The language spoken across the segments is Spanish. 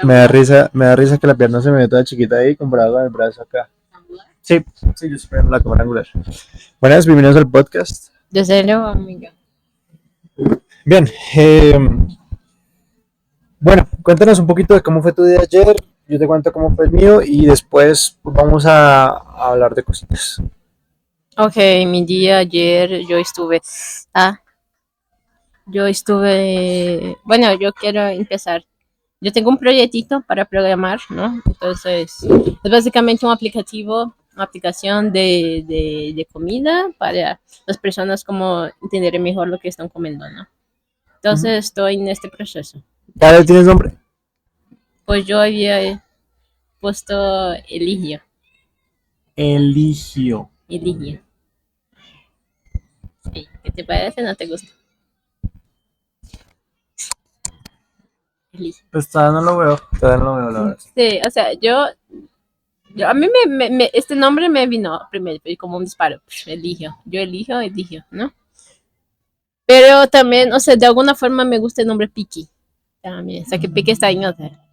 Me da risa que la pierna se me ve toda chiquita ahí comparado con el brazo acá. Sí, sí, yo estoy en la cámara angular. Buenas, bienvenidos al podcast. Desde luego, amiga. Bien, bueno, cuéntanos un poquito de cómo fue tu día ayer. Yo te cuento cómo fue el mío y después pues, vamos a hablar de cositas. Ok, mi día ayer bueno, yo quiero empezar. Yo tengo un proyectito para programar, ¿no? Entonces, es básicamente una aplicación de comida para las personas como entender mejor lo que están comiendo, ¿no? Entonces, estoy en este proceso. ¿Ya tienes nombre? Pues yo había puesto Eligio. Eligio. Sí, ¿qué te parece? ¿No te gusta? Eligio. Pues todavía no lo veo, la verdad. Sí, o sea, a mí este nombre me vino primero como un disparo. Eligio, ¿no? Pero también, o sea, de alguna forma me gusta el nombre Piki. También, o sea, que Piki está en otra.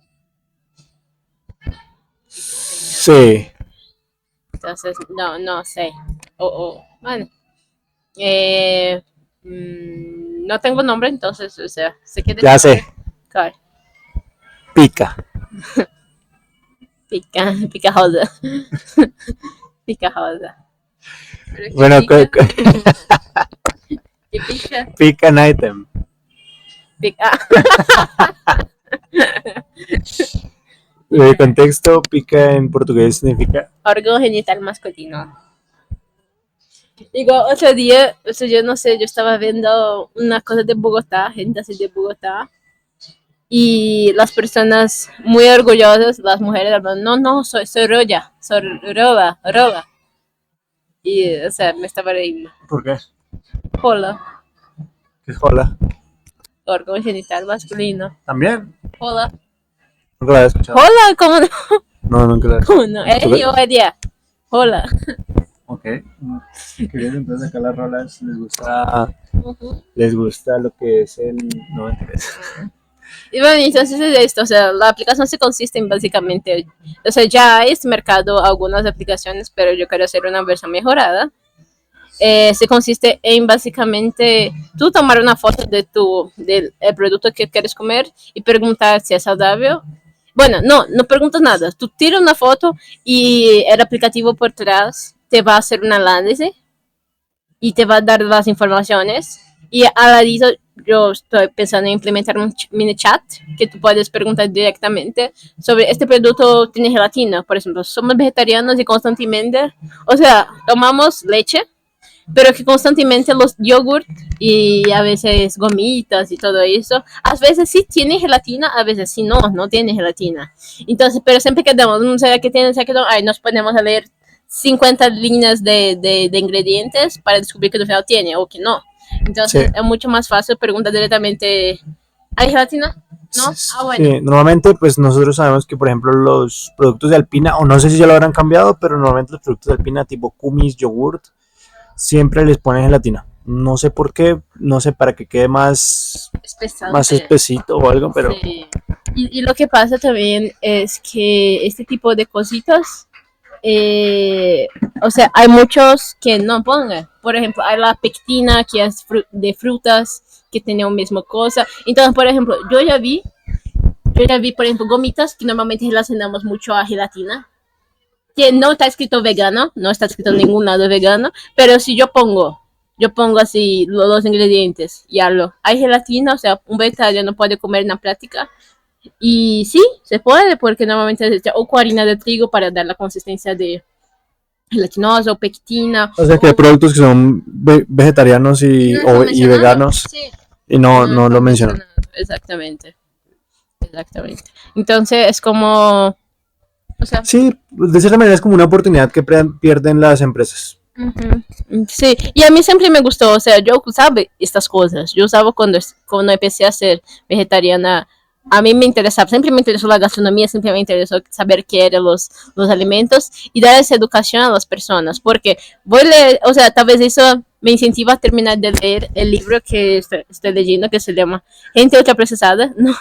Sí. Entonces, no sé. Bueno. No tengo nombre, entonces, o sea, sé que... Ya sé. ¿Cuál? Pica. Pica Rosa. Pica Rosa. Bueno, ¿qué pica? Pica an item. Pica. El contexto, pica en portugués significa Órgano genital masculino. Digo, otro día, o sea, yo no sé, yo estaba viendo unas cosas de Bogotá, gente así de Bogotá, y las personas muy orgullosas, las mujeres hablando, no, soy roya, soy roba. Y, o sea, me estaba reíendo. ¿Por qué? Hola, ¿Qué es hola? órgano genital masculino. ¿También? Hola. Nunca la había escuchado. Hola, ¿cómo no? No, nunca la había ¿Cómo no? Yo, día. Hola. Ok. Querías entonces acá las rolas les gusta lo que es el 93. Y bueno, entonces es esto, o sea, la aplicación se consiste en básicamente, o sea, ya hay este mercado algunas aplicaciones, pero yo quiero hacer una versión mejorada. Se consiste en básicamente tú tomar una foto del producto que quieres comer y preguntar si es saludable. Bueno, no preguntas nada, tú tiras una foto y el aplicativo por atrás te va a hacer un análisis y te va a dar las informaciones. Y al ladito yo estoy pensando en implementar un mini chat que tú puedes preguntar directamente sobre este producto tiene gelatina, por ejemplo, somos vegetarianos y constantemente, o sea, tomamos leche, pero que constantemente los yogurt y a veces gomitas y todo eso, a veces sí tiene gelatina, a veces sí no tiene gelatina. Entonces, pero siempre quedamos, no sé qué tiene, ahí nos ponemos a leer 50 líneas de ingredientes para descubrir que al final tiene o que no. Entonces Sí. es mucho más fácil preguntar directamente, ¿hay gelatina? ¿No? Bueno. Sí, normalmente pues nosotros sabemos que por ejemplo los productos de Alpina, o no sé si ya lo habrán cambiado, pero normalmente los productos de Alpina tipo kumis, yogurt, siempre les ponen gelatina. No sé por qué, no sé para que quede más espesito o algo, pero... Sí. Y lo que pasa también es que este tipo de cositas, o sea, hay muchos que no pongan. Por ejemplo, hay la pectina que es de frutas que tiene la misma cosa. Entonces, por ejemplo, yo ya vi, por ejemplo, gomitas que normalmente relacionamos mucho a gelatina, que no está escrito vegano, no está escrito en ningún lado vegano, pero si yo pongo así los ingredientes y hablo, hay gelatina, o sea, un vegetariano puede comer en la práctica. Y sí, se puede, porque normalmente se echa o harina de trigo para dar la consistencia de gelatinosa o pectina. O sea que hay productos que son vegetarianos y veganos Sí. y no lo mencionan. Exactamente. Entonces es como... O sea, sí, de cierta manera es como una oportunidad que pierden las empresas. Sí, y a mí siempre me gustó, o sea, yo usaba estas cosas, yo usaba cuando empecé a ser vegetariana, a mí me interesaba, siempre me interesó la gastronomía, siempre me interesó saber qué eran los alimentos y dar esa educación a las personas, porque o sea, tal vez eso me incentiva a terminar de leer el libro que estoy leyendo, que se llama Gente Ultraprocesada. No,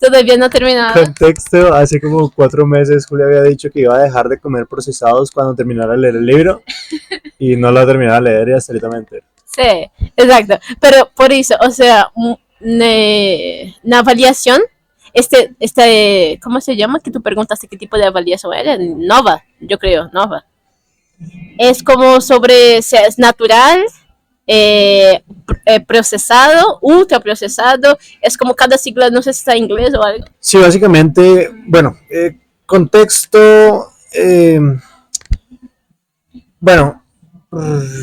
todavía no he terminado. Contexto, hace como 4 meses Julia había dicho que iba a dejar de comer procesados cuando terminara de leer el libro y no lo ha terminado de leer y hasta ahorita me entero. Sí, exacto. Pero por eso, o sea, una avaliación, ¿cómo se llama? Que tú preguntaste qué tipo de avaliación era. Nova, yo creo, Nova. Es como sobre si es natural, procesado, ultra procesado. Es como cada sigla, no sé si está en inglés o algo. Sí, básicamente, bueno, contexto, bueno,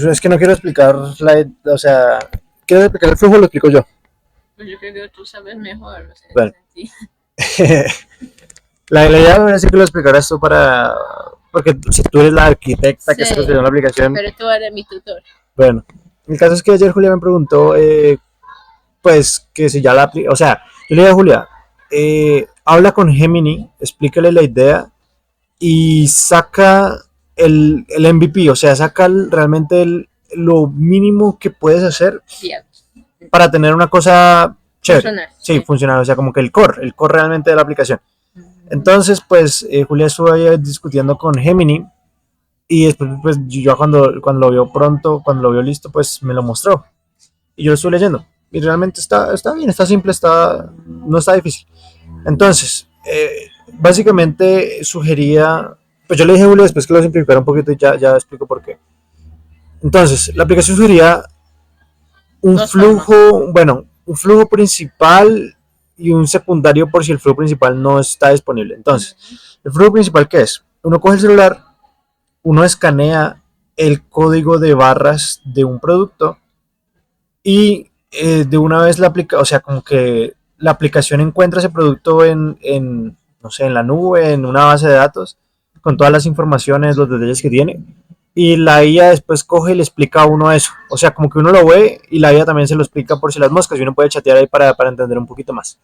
es que no quiero explicar, o sea, quiero explicar el flujo, lo explico yo. Pues yo creo que tú sabes mejor. No sé, Bueno. sí. La idea es que lo explicaras tú porque si tú eres la arquitecta que Sí, está haciendo la aplicación, pero tú eres mi tutor. bueno, el caso es que ayer Julia me preguntó, pues, que si ya o sea, yo le dije a Julia, habla con Gemini, explícale la idea y saca el MVP, o sea, saca realmente lo mínimo que puedes hacer Bien. para tener una cosa chévere. Funcionar. Sí, funcional, o sea, como que el core realmente de la aplicación. Entonces, pues, Julia estuvo ahí discutiendo con Gemini y después, pues, yo cuando lo vio pronto, cuando lo vio listo, pues, me lo mostró. Y yo lo estuve leyendo. Y realmente está bien, está simple, no está difícil. Entonces, básicamente sugería, pues yo le dije a Julio después que lo simplificara un poquito y ya explico por qué. Entonces, la aplicación sugería un flujo principal y un secundario por si el flujo principal no está disponible. Entonces, el flujo principal, ¿qué es? Uno coge el celular, uno escanea el código de barras de un producto y de una vez o sea, como que la aplicación encuentra ese producto no sé, en la nube, en una base de datos, con todas las informaciones, los detalles que tiene. Y la IA después coge y le explica a uno eso. O sea, como que uno lo ve y la IA también se lo explica por si las moscas y uno puede chatear ahí para entender un poquito más.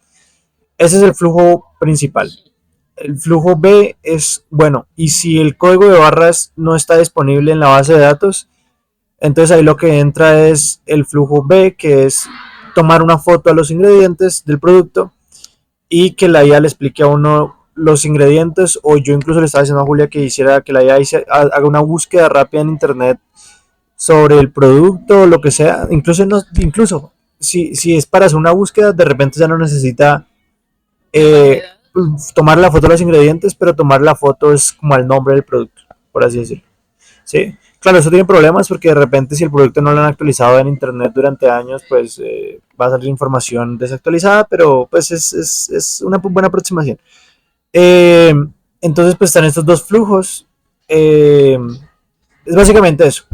Ese es el flujo principal. El flujo B es, bueno, y si el código de barras no está disponible en la base de datos, entonces ahí lo que entra es el flujo B, que es tomar una foto a los ingredientes del producto y que la IA le explique a uno los ingredientes, o yo incluso le estaba diciendo a Julia que hiciera que la IA haga una búsqueda rápida en internet sobre el producto o lo que sea, incluso si es para hacer una búsqueda, de repente ya no necesita tomar la foto de los ingredientes, pero tomar la foto es como el nombre del producto, por así decirlo. ¿Sí? Claro, eso tiene problemas porque de repente si el producto no lo han actualizado en internet durante años, pues va a salir información desactualizada, pero pues es una buena aproximación. Eh, entonces pues están estos dos flujos. Es básicamente eso.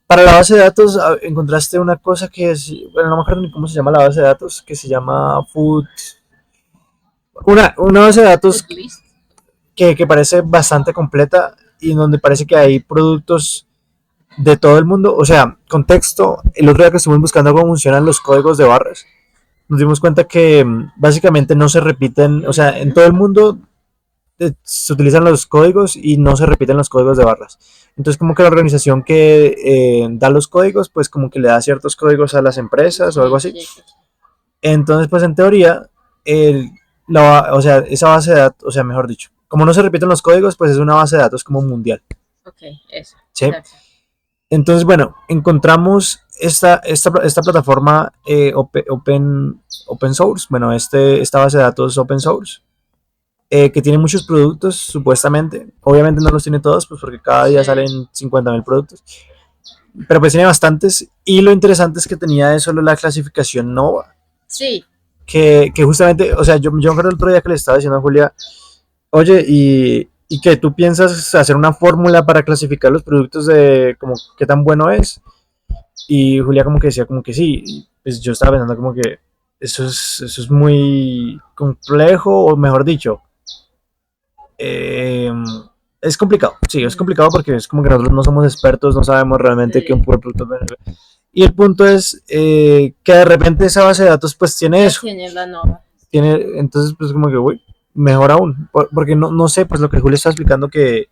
Para la base de datos encontraste una cosa que es, bueno, no me acuerdo ni cómo se llama la base de datos, que se llama Food. Una base de datos que parece bastante completa y en donde parece que hay productos de todo el mundo. O sea, contexto, el otro día que estuvimos buscando cómo funcionan los códigos de barras, nos dimos cuenta que básicamente no se repiten, o sea, en todo el mundo se utilizan los códigos y no se repiten los códigos de barras. Entonces como que la organización que da los códigos, pues como que le da ciertos códigos a las empresas o algo así. Entonces pues en teoría, o sea, esa base de datos, o sea, mejor dicho, como no se repiten los códigos, pues es una base de datos como mundial. Ok, eso. ¿Sí? Entonces, bueno, encontramos esta plataforma open source, bueno, esta base de datos open source, que tiene muchos productos, supuestamente. Obviamente no los tiene todos, pues porque cada día salen 50.000 productos. Pero pues tiene bastantes. Y lo interesante es que tenía solo la clasificación Nova. Sí. Que justamente, o sea, yo me acuerdo el otro día que le estaba diciendo a Julia, oye, ¿y que tú piensas hacer una fórmula para clasificar los productos de como qué tan bueno es? Y Julia como que decía como que sí. Y pues yo estaba pensando como que eso es muy complejo, o mejor dicho, es complicado. Sí, es complicado porque es como que nosotros no somos expertos, no sabemos realmente qué un producto es. Y el punto es que de repente esa base de datos pues tiene eso. Tiene la Nova. Entonces pues como que, uy, mejor aún, porque no sé, pues lo que Julio está explicando que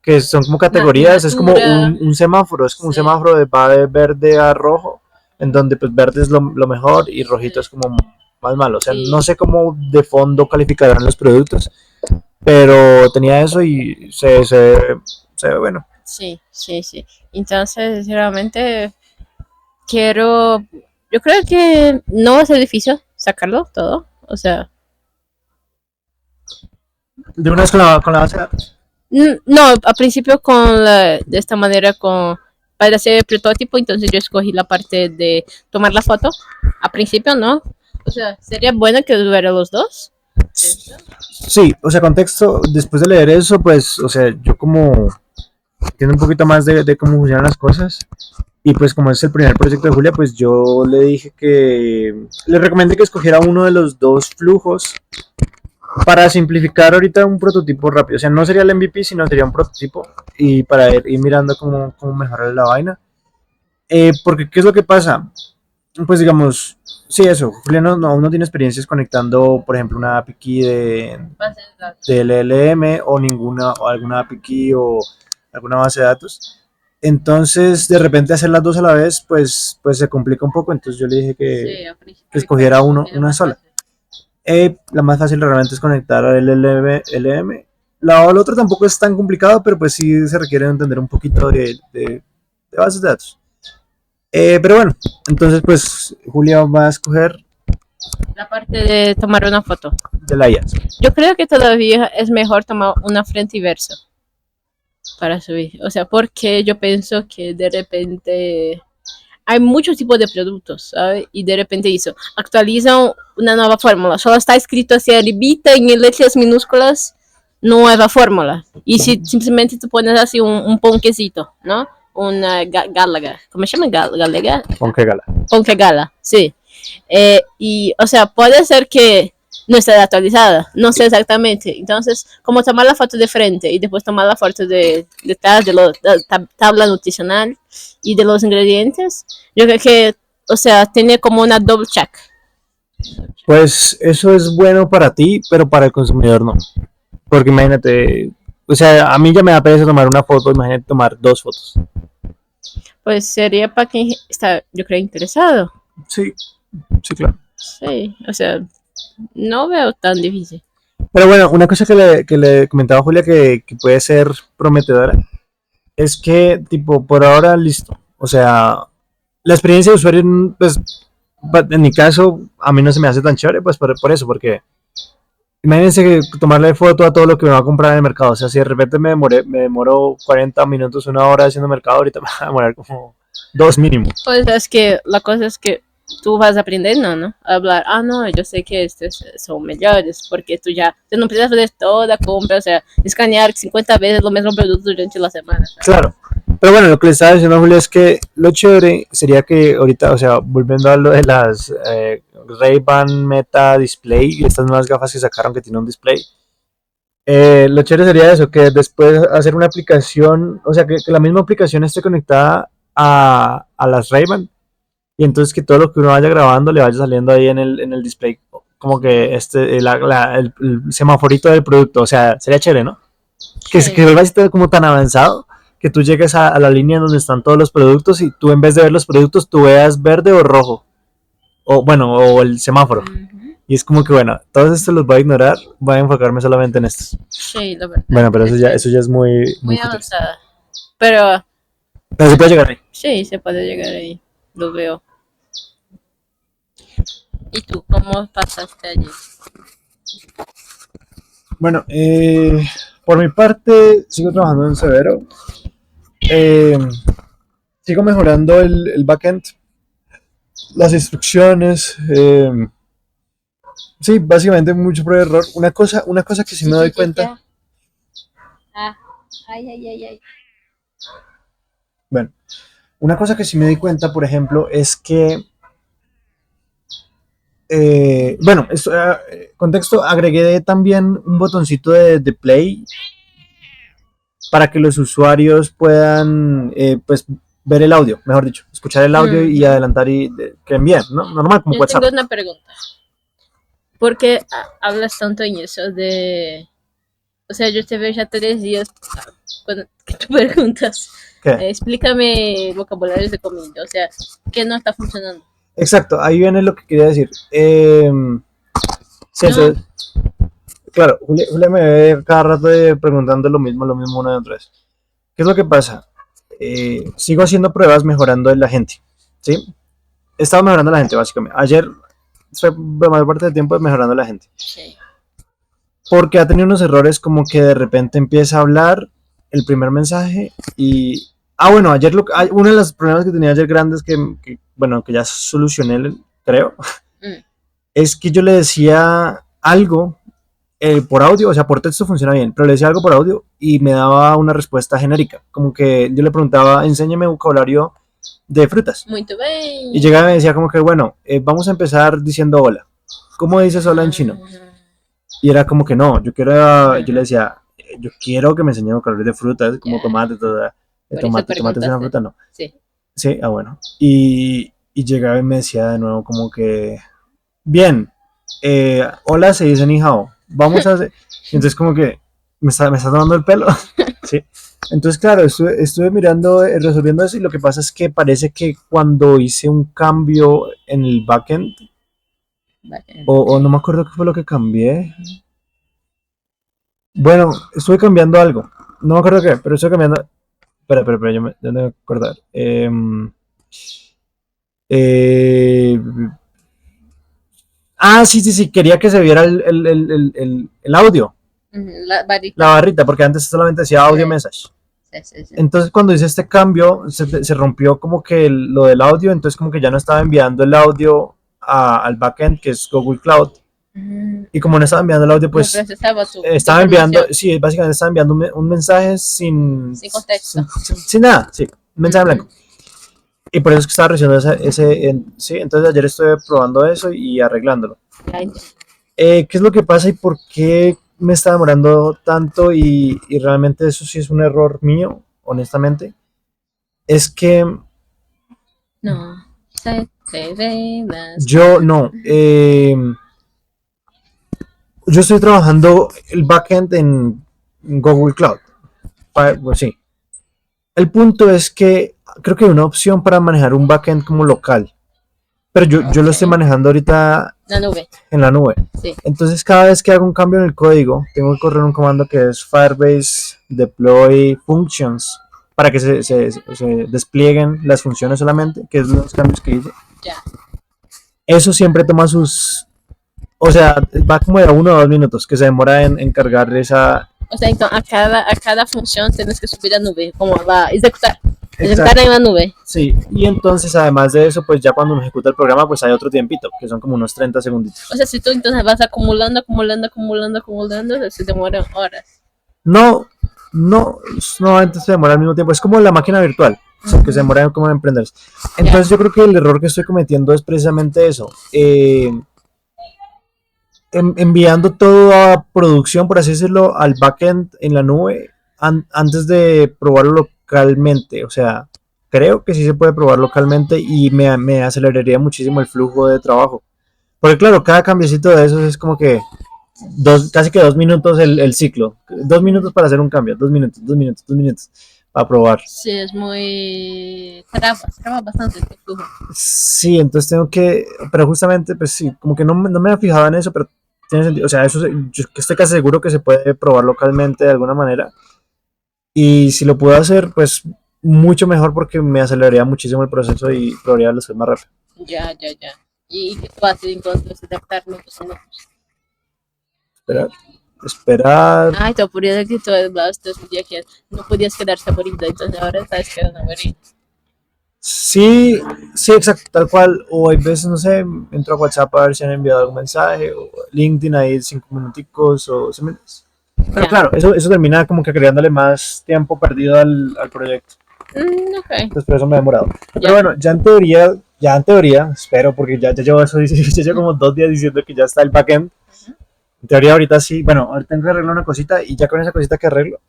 que son como categorías, es como Natura, un semáforo, es como un sí, semáforo de va de verde a rojo, en donde pues verde es lo mejor y rojito sí. es como más malo. O sea, no Y sé cómo de fondo calificarán los productos, pero tenía eso y se ve bueno. sí, sí, sí. Entonces, realmente quiero, yo creo que no va a ser difícil sacarlo todo. O sea, De una vez con la base de datos. no, a principio de esta manera para hacer el prototipo, entonces yo escogí la parte de tomar la foto. A principio no. O sea, sería bueno que hubiera los dos. Sí, o sea, contexto, después de leer eso, pues, o sea, yo como entiendo un poquito más de cómo funcionan las cosas. Y pues como es el primer proyecto de Julia, pues yo le dije que le recomendé que escogiera uno de los dos flujos para simplificar ahorita un prototipo rápido. O sea, no sería el MVP, sino sería un prototipo y para ir mirando cómo mejorar la vaina. Porque, ¿qué es lo que pasa? Pues digamos, sí, eso, Julia aún no tiene experiencias conectando, por ejemplo, una API key de LLM o ninguna, o alguna API key o alguna base de datos. Entonces, de repente hacer las dos a la vez, pues se complica un poco. Entonces yo le dije Sí, a que principio escogiera era una más sola. fácil. La más fácil realmente es conectar al LLM. El otro tampoco es tan complicado, pero pues sí se requiere entender un poquito de bases de datos. Pero bueno, entonces pues Julia va a escoger La parte de tomar una foto. de la IA. Yo creo que todavía es mejor tomar una frente y verso para subir. O sea, porque yo pienso que de repente hay muchos tipos de productos, ¿sabes? Y de repente eso, actualizan una nueva fórmula. Solo está escrito así arribita en letras minúsculas, nueva fórmula. Y si simplemente tú pones así un ponquecito, ¿no? Una gálaga. ¿Cómo se llama? Galega. ¿Con qué gala? Ponque gala, sí. Y, o sea, puede ser que no esté actualizada, no sé exactamente. Entonces, como tomar la foto de frente y después tomar la foto de detrás de la tabla nutricional y de los ingredientes, yo creo que, o sea, tiene como una double check. Pues eso es bueno para ti, pero para el consumidor no. Porque imagínate, o sea, a mí ya me da pereza tomar una foto, imagínate tomar dos fotos. Pues sería para quien está, yo creo, interesado. Sí, sí, claro. Sí, o sea, no veo tan difícil. Pero bueno, una cosa que le comentaba a Julia que puede ser prometedora es que, tipo, por ahora, listo. O sea, la experiencia de usuario, pues, en mi caso, a mí no se me hace tan chévere, pues por eso, porque imagínense que tomarle foto a todo lo que me va a comprar en el mercado. O sea, si de repente me demoro 40 minutos, una hora haciendo mercado, ahorita me va a demorar como dos mínimo. Pues es que la cosa es que tú vas aprendiendo, ¿no? A hablar, no, yo sé que estos son mejores, porque tú no precisas hacer toda la compra, o sea, escanear 50 veces los mismos productos durante la semana. ¿Sabes? Claro. Pero bueno, lo que le estaba diciendo a Julio es que lo chévere sería que ahorita, o sea, volviendo a lo de las Ray-Ban Meta Display y estas nuevas gafas que sacaron que tienen un display, lo chévere sería eso, que después hacer una aplicación, o sea, que la misma aplicación esté conectada a las Ray-Ban y entonces que todo lo que uno vaya grabando le vaya saliendo ahí en el display, como que el semaforito del producto, o sea, sería chévere, ¿no? Que vuelva a ser como tan avanzado que tú llegues a la línea donde están todos los productos y tú en vez de ver los productos tú veas verde o rojo o bueno o el semáforo y es como que bueno todos estos los voy a ignorar, voy a enfocarme solamente en estos. Sí, la verdad. Bueno, pero eso ya es muy Muy futurista, avanzada. Pero pero se puede llegar ahí. sí, se puede llegar ahí. Lo veo. ¿Y tú cómo pasaste allí? Bueno, por mi parte sigo trabajando en Severo, eh, sigo mejorando el backend, las instrucciones, sí, básicamente mucho prueba de error. Una cosa que sí me doy cuenta, Ah, ay, ay, ay, ay. bueno, una cosa que sí me di cuenta, por ejemplo, es que, bueno, esto, contexto, agregué también un botoncito de play para que los usuarios puedan, pues, ver el audio, mejor dicho, escuchar el audio y adelantar y que envíen, ¿no? Normal, como Yo WhatsApp. tengo una pregunta. ¿Por qué hablas tanto en eso de... O sea, yo te veo ya 3 días que tú preguntas. ¿Qué? Explícame vocabularios de comida, o sea, ¿qué no está funcionando? Exacto, ahí viene lo que quería decir. Sí, No. entonces, claro, Julia me ve cada rato preguntando lo mismo una y otra vez. ¿Qué es lo que pasa? Sigo haciendo pruebas mejorando en la gente, ¿sí? He estado mejorando a la gente, básicamente. Ayer fue la mayor parte del tiempo mejorando a la gente. Sí. Porque ha tenido unos errores como que de repente empieza a hablar el primer mensaje y... Ah, bueno, ayer uno de los problemas que tenía ayer grandes bueno, que ya solucioné, creo, es que yo le decía algo por audio, o sea, por texto funciona bien, pero le decía algo por audio y me daba una respuesta genérica. Como que yo le preguntaba, enséñame vocabulario de frutas. Muy bien. Y llegaba y me decía como que, bueno, vamos a empezar diciendo hola. ¿Cómo dices hola en chino? Y era como que no, yo le decía, yo quiero que me enseñe vocabulario de frutas, como tomate, tomate es una fruta, no. Sí. Sí, bueno. Y llegaba y me decía de nuevo como que, bien, hola se dice ni hao, vamos a hacer... Entonces como que me está tomando el pelo, ¿sí? Entonces claro, estuve mirando, resolviendo eso y lo que pasa es que parece que cuando hice un cambio en el backend, o no me acuerdo qué fue lo que cambié. Bueno, estuve cambiando algo, no me acuerdo qué, pero estuve cambiando... Espera, yo me voy a acordar. Sí, quería que se viera el audio. La barrita, porque antes solamente decía audio message. Sí. Entonces cuando hice este cambio, se rompió como que lo del audio, entonces como que ya no estaba enviando el audio al backend, que es Google Cloud. Y como no estaba enviando el audio, pues estaba enviando, sí, básicamente estaba enviando un mensaje sin contexto. Sin nada, sí, un mensaje blanco. Y por eso es que estaba recibiendo sí, entonces ayer estuve probando eso y arreglándolo. ¿Qué es lo que pasa y por qué me está demorando tanto? Y realmente eso sí es un error mío, honestamente. Es que... No, yo no. Yo estoy trabajando el backend en Google Cloud. Pues sí. El punto es que creo que hay una opción para manejar un backend como local. Pero yo lo estoy manejando ahorita en la nube. Sí. Entonces cada vez que hago un cambio en el código, tengo que correr un comando que es Firebase Deploy Functions para que se desplieguen las funciones solamente, que es los cambios que hice. Ya. Eso siempre toma sus... O sea, va como de 1 o 2 minutos que se demora en cargar esa... O sea, entonces a cada función tienes que subir a nube, como va a ejecutar en la nube. Sí, y entonces además de eso, pues ya cuando uno ejecuta el programa, pues hay otro tiempito, que son como unos 30 segunditos. O sea, si tú entonces vas acumulando, se demoran horas. No, antes se demora al mismo tiempo, es como la máquina virtual, o sea, que se demora como en emprenderse. Entonces yo creo que el error que estoy cometiendo es precisamente eso. Enviando todo a producción, por así decirlo, al backend en la nube antes de probarlo localmente. O sea, creo que sí se puede probar localmente y me aceleraría muchísimo el flujo de trabajo. Porque claro, cada cambiecito de esos es como que casi que 2 minutos el ciclo. 2 minutos para hacer un cambio, 2 minutos para probar. Sí, es muy... traba bastante este flujo. Sí, entonces tengo que... Pero justamente, pues sí, como que no me había fijado en eso, pero tiene sentido. O sea, eso yo estoy casi seguro que se puede probar localmente de alguna manera. Y si lo puedo hacer, pues mucho mejor porque me aceleraría muchísimo el proceso y probaría las cosas más rápido. Ya. ¿Y qué tú haces entonces? Adaptarme pues, no. Esperar. Ay, te ocurrió que tú no podías quedarse aburrido, entonces ahora estás quedando aburrido. Sí, exacto, tal cual. O hay veces, no sé, entro a WhatsApp a ver si han enviado algún mensaje, o LinkedIn ahí 5 minuticos, Pero claro, eso termina como que creándole más tiempo perdido al proyecto. Okay. Entonces por eso me he demorado. Pero bueno, ya en teoría, espero, porque ya llevo eso, ya llevo como 2 días diciendo que ya está el backend. En teoría ahorita sí, bueno, ahorita tengo que arreglar una cosita y ya con esa cosita que arreglo,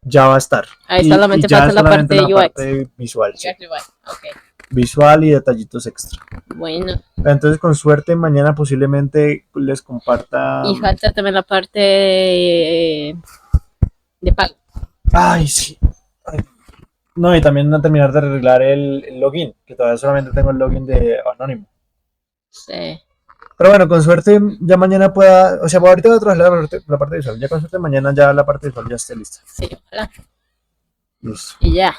ya va a estar. Ahí solamente falta la parte de UX. Parte visual. Sí. Okay. Visual y detallitos extra. Bueno. Entonces con suerte mañana posiblemente les comparta... Y falta también la parte de pago. Ay, sí. Ay. No, y también no terminar de arreglar el login, que todavía solamente tengo el login de Anónimo. Sí. Pero bueno, con suerte ya mañana pueda, o sea, ahorita voy a trabajar la parte visual, ya con suerte mañana ya la parte visual ya esté lista. Sí, ojalá. Listo. Y ya.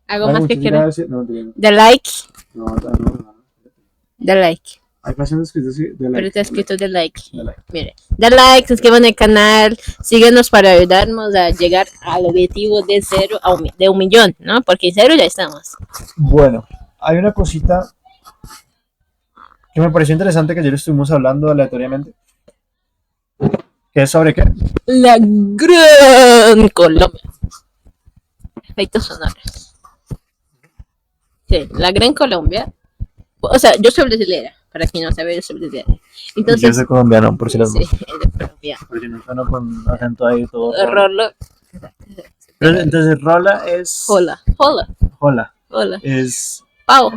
Algo más que quieras. No, De like. no. De like. Hay pacientes que dicen de Pero está escrito de like. De like. Mire, da like, suscríbanse al canal, síguenos para ayudarnos a llegar al objetivo de 0 a de 1 millón, ¿no? Porque en 0 ya estamos. Bueno, hay una cosita que me pareció interesante que ayer estuvimos hablando aleatoriamente. ¿Qué es sobre qué? La Gran Colombia. Efectos sonoros. Sí, la Gran Colombia. O sea, yo soy brasileña, para quien no sabe, yo soy brasileña. Entonces, yo soy colombiano, por si las sí, dos. es de Colombia. Por si no suena con acento ahí todo. Rolo. Pero entonces, rola es. Hola. Hola. Hola. Hola. Es Pau.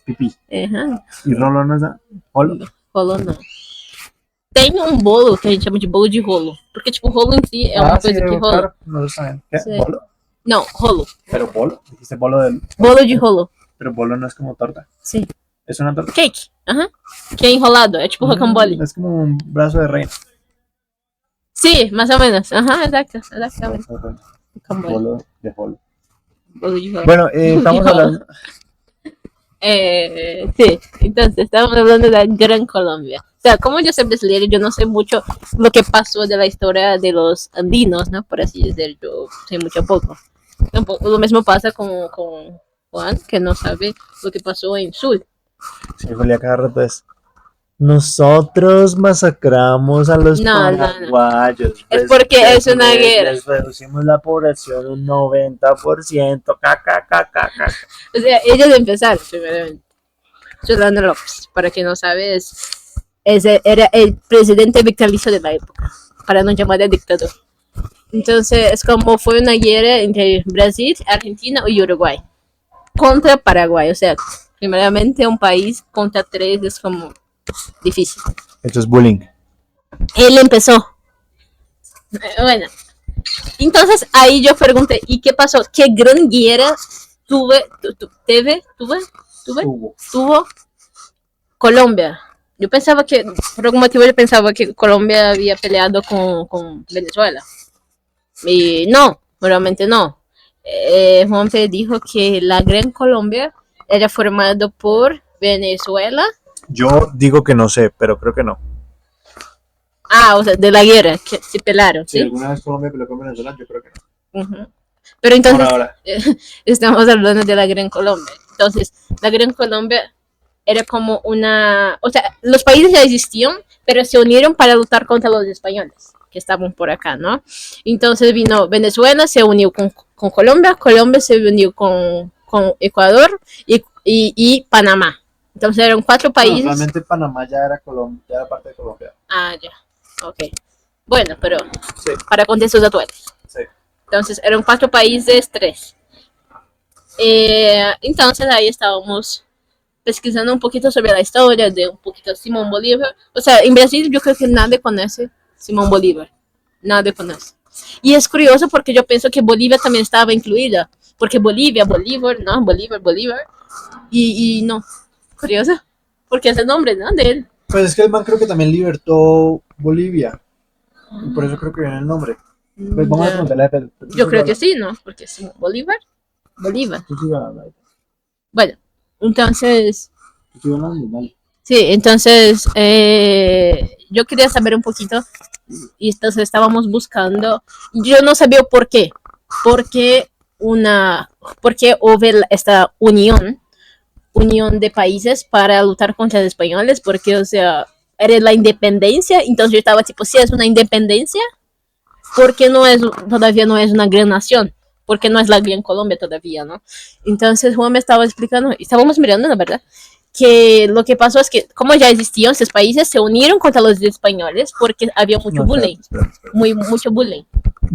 pipí. Ajá. Y rolo no es nada. Holo. Rolo não. Tem um bolo que a gente chama de bolo de rolo. Porque, tipo, rolo em si é uma coisa que rola. Claro, no lo saben. ¿Qué? Sí. ¿Bolo? Não, rolo. Pero bolo. Dijiste bolo del. Bolo de rolo. Pero bolo no es como torta. Sim. Es una torta. Cake. Aham. Que é enrolado. É tipo rocambole. Es como un brazo de reina. Sim, mais ou menos. Aham, exatamente. Rocambole. Bolo de bolo. Bolo de rolo. Bueno, estamos hablando. Sí, entonces estamos hablando de la Gran Colombia. O sea, como yo soy brasileño, yo no sé mucho lo que pasó de la historia de los andinos, ¿no? Por así decir, yo sé mucho poco. Lo mismo pasa con Juan, que no sabe lo que pasó en Sul. Sí, Julia, cada rato es. Nosotros masacramos a los No, paraguayos. Es porque es una guerra. Les reducimos la población un 90%. O sea, ellos empezaron, primeramente. Solano López, para quien no sabe, era el presidente vitalicio de la época, para no llamar de dictador. Entonces, es como fue una guerra entre Brasil, Argentina y Uruguay contra Paraguay. O sea, primeramente un país contra 3 es como difícil. Esto es bullying. Él empezó. Bueno, entonces ahí yo pregunté, ¿y qué pasó? ¿Qué gran guerra tuvo Colombia? Yo pensaba que, por algún motivo yo pensaba que Colombia había peleado con Venezuela. Y no, realmente no. Juanfe dijo que la Gran Colombia era formada por Venezuela. Yo digo que no sé, pero creo que no. Ah, o sea, de la guerra, que se pelaron, ¿sí? Si alguna vez Colombia peleó con Venezuela, yo creo que no. Uh-huh. Pero entonces, ahora. Estamos hablando de la Gran Colombia. Entonces, la Gran Colombia era como una... O sea, los países ya existían, pero se unieron para luchar contra los españoles, que estaban por acá, ¿no? Entonces vino Venezuela, se unió con Colombia, Colombia se unió con Ecuador y Panamá. Entonces eran 4 países. No, realmente Panamá ya era parte de Colombia. Ah, ya. Ok. Bueno, pero sí. Para contextos actuales. Sí. Entonces eran 4 países, 3. Entonces ahí estábamos pesquisando un poquito sobre la historia de un poquito Simón Bolívar. O sea, en Brasil yo creo que nadie conoce Simón Bolívar. Nadie conoce. Y es curioso porque yo pienso que Bolivia también estaba incluida. Porque Bolivia, Bolívar, ¿no? Bolívar. Y no. Curioso. Porque es el nombre, ¿no? De él. Pues es que el man creo que también libertó Bolivia. Y por eso creo que viene el nombre. Pues vamos a preguntarle a Pedro. Yo creo que sí, ¿no? Porque es Bolívar. Bueno, entonces... Sí, entonces yo quería saber un poquito y entonces estábamos buscando. Yo no sabía por qué. ¿Por qué hubo esta unión de países para luchar contra los españoles? Porque, o sea, era la independencia. Entonces yo estaba tipo, si es una independencia, ¿por qué todavía no es una gran nación? Porque no es la Gran Colombia todavía, ¿no? Entonces Juan me estaba explicando, y estábamos mirando, la verdad, que lo que pasó es que, como ya existían estos países, se unieron contra los españoles porque había mucho bullying. Espera. Mucho bullying.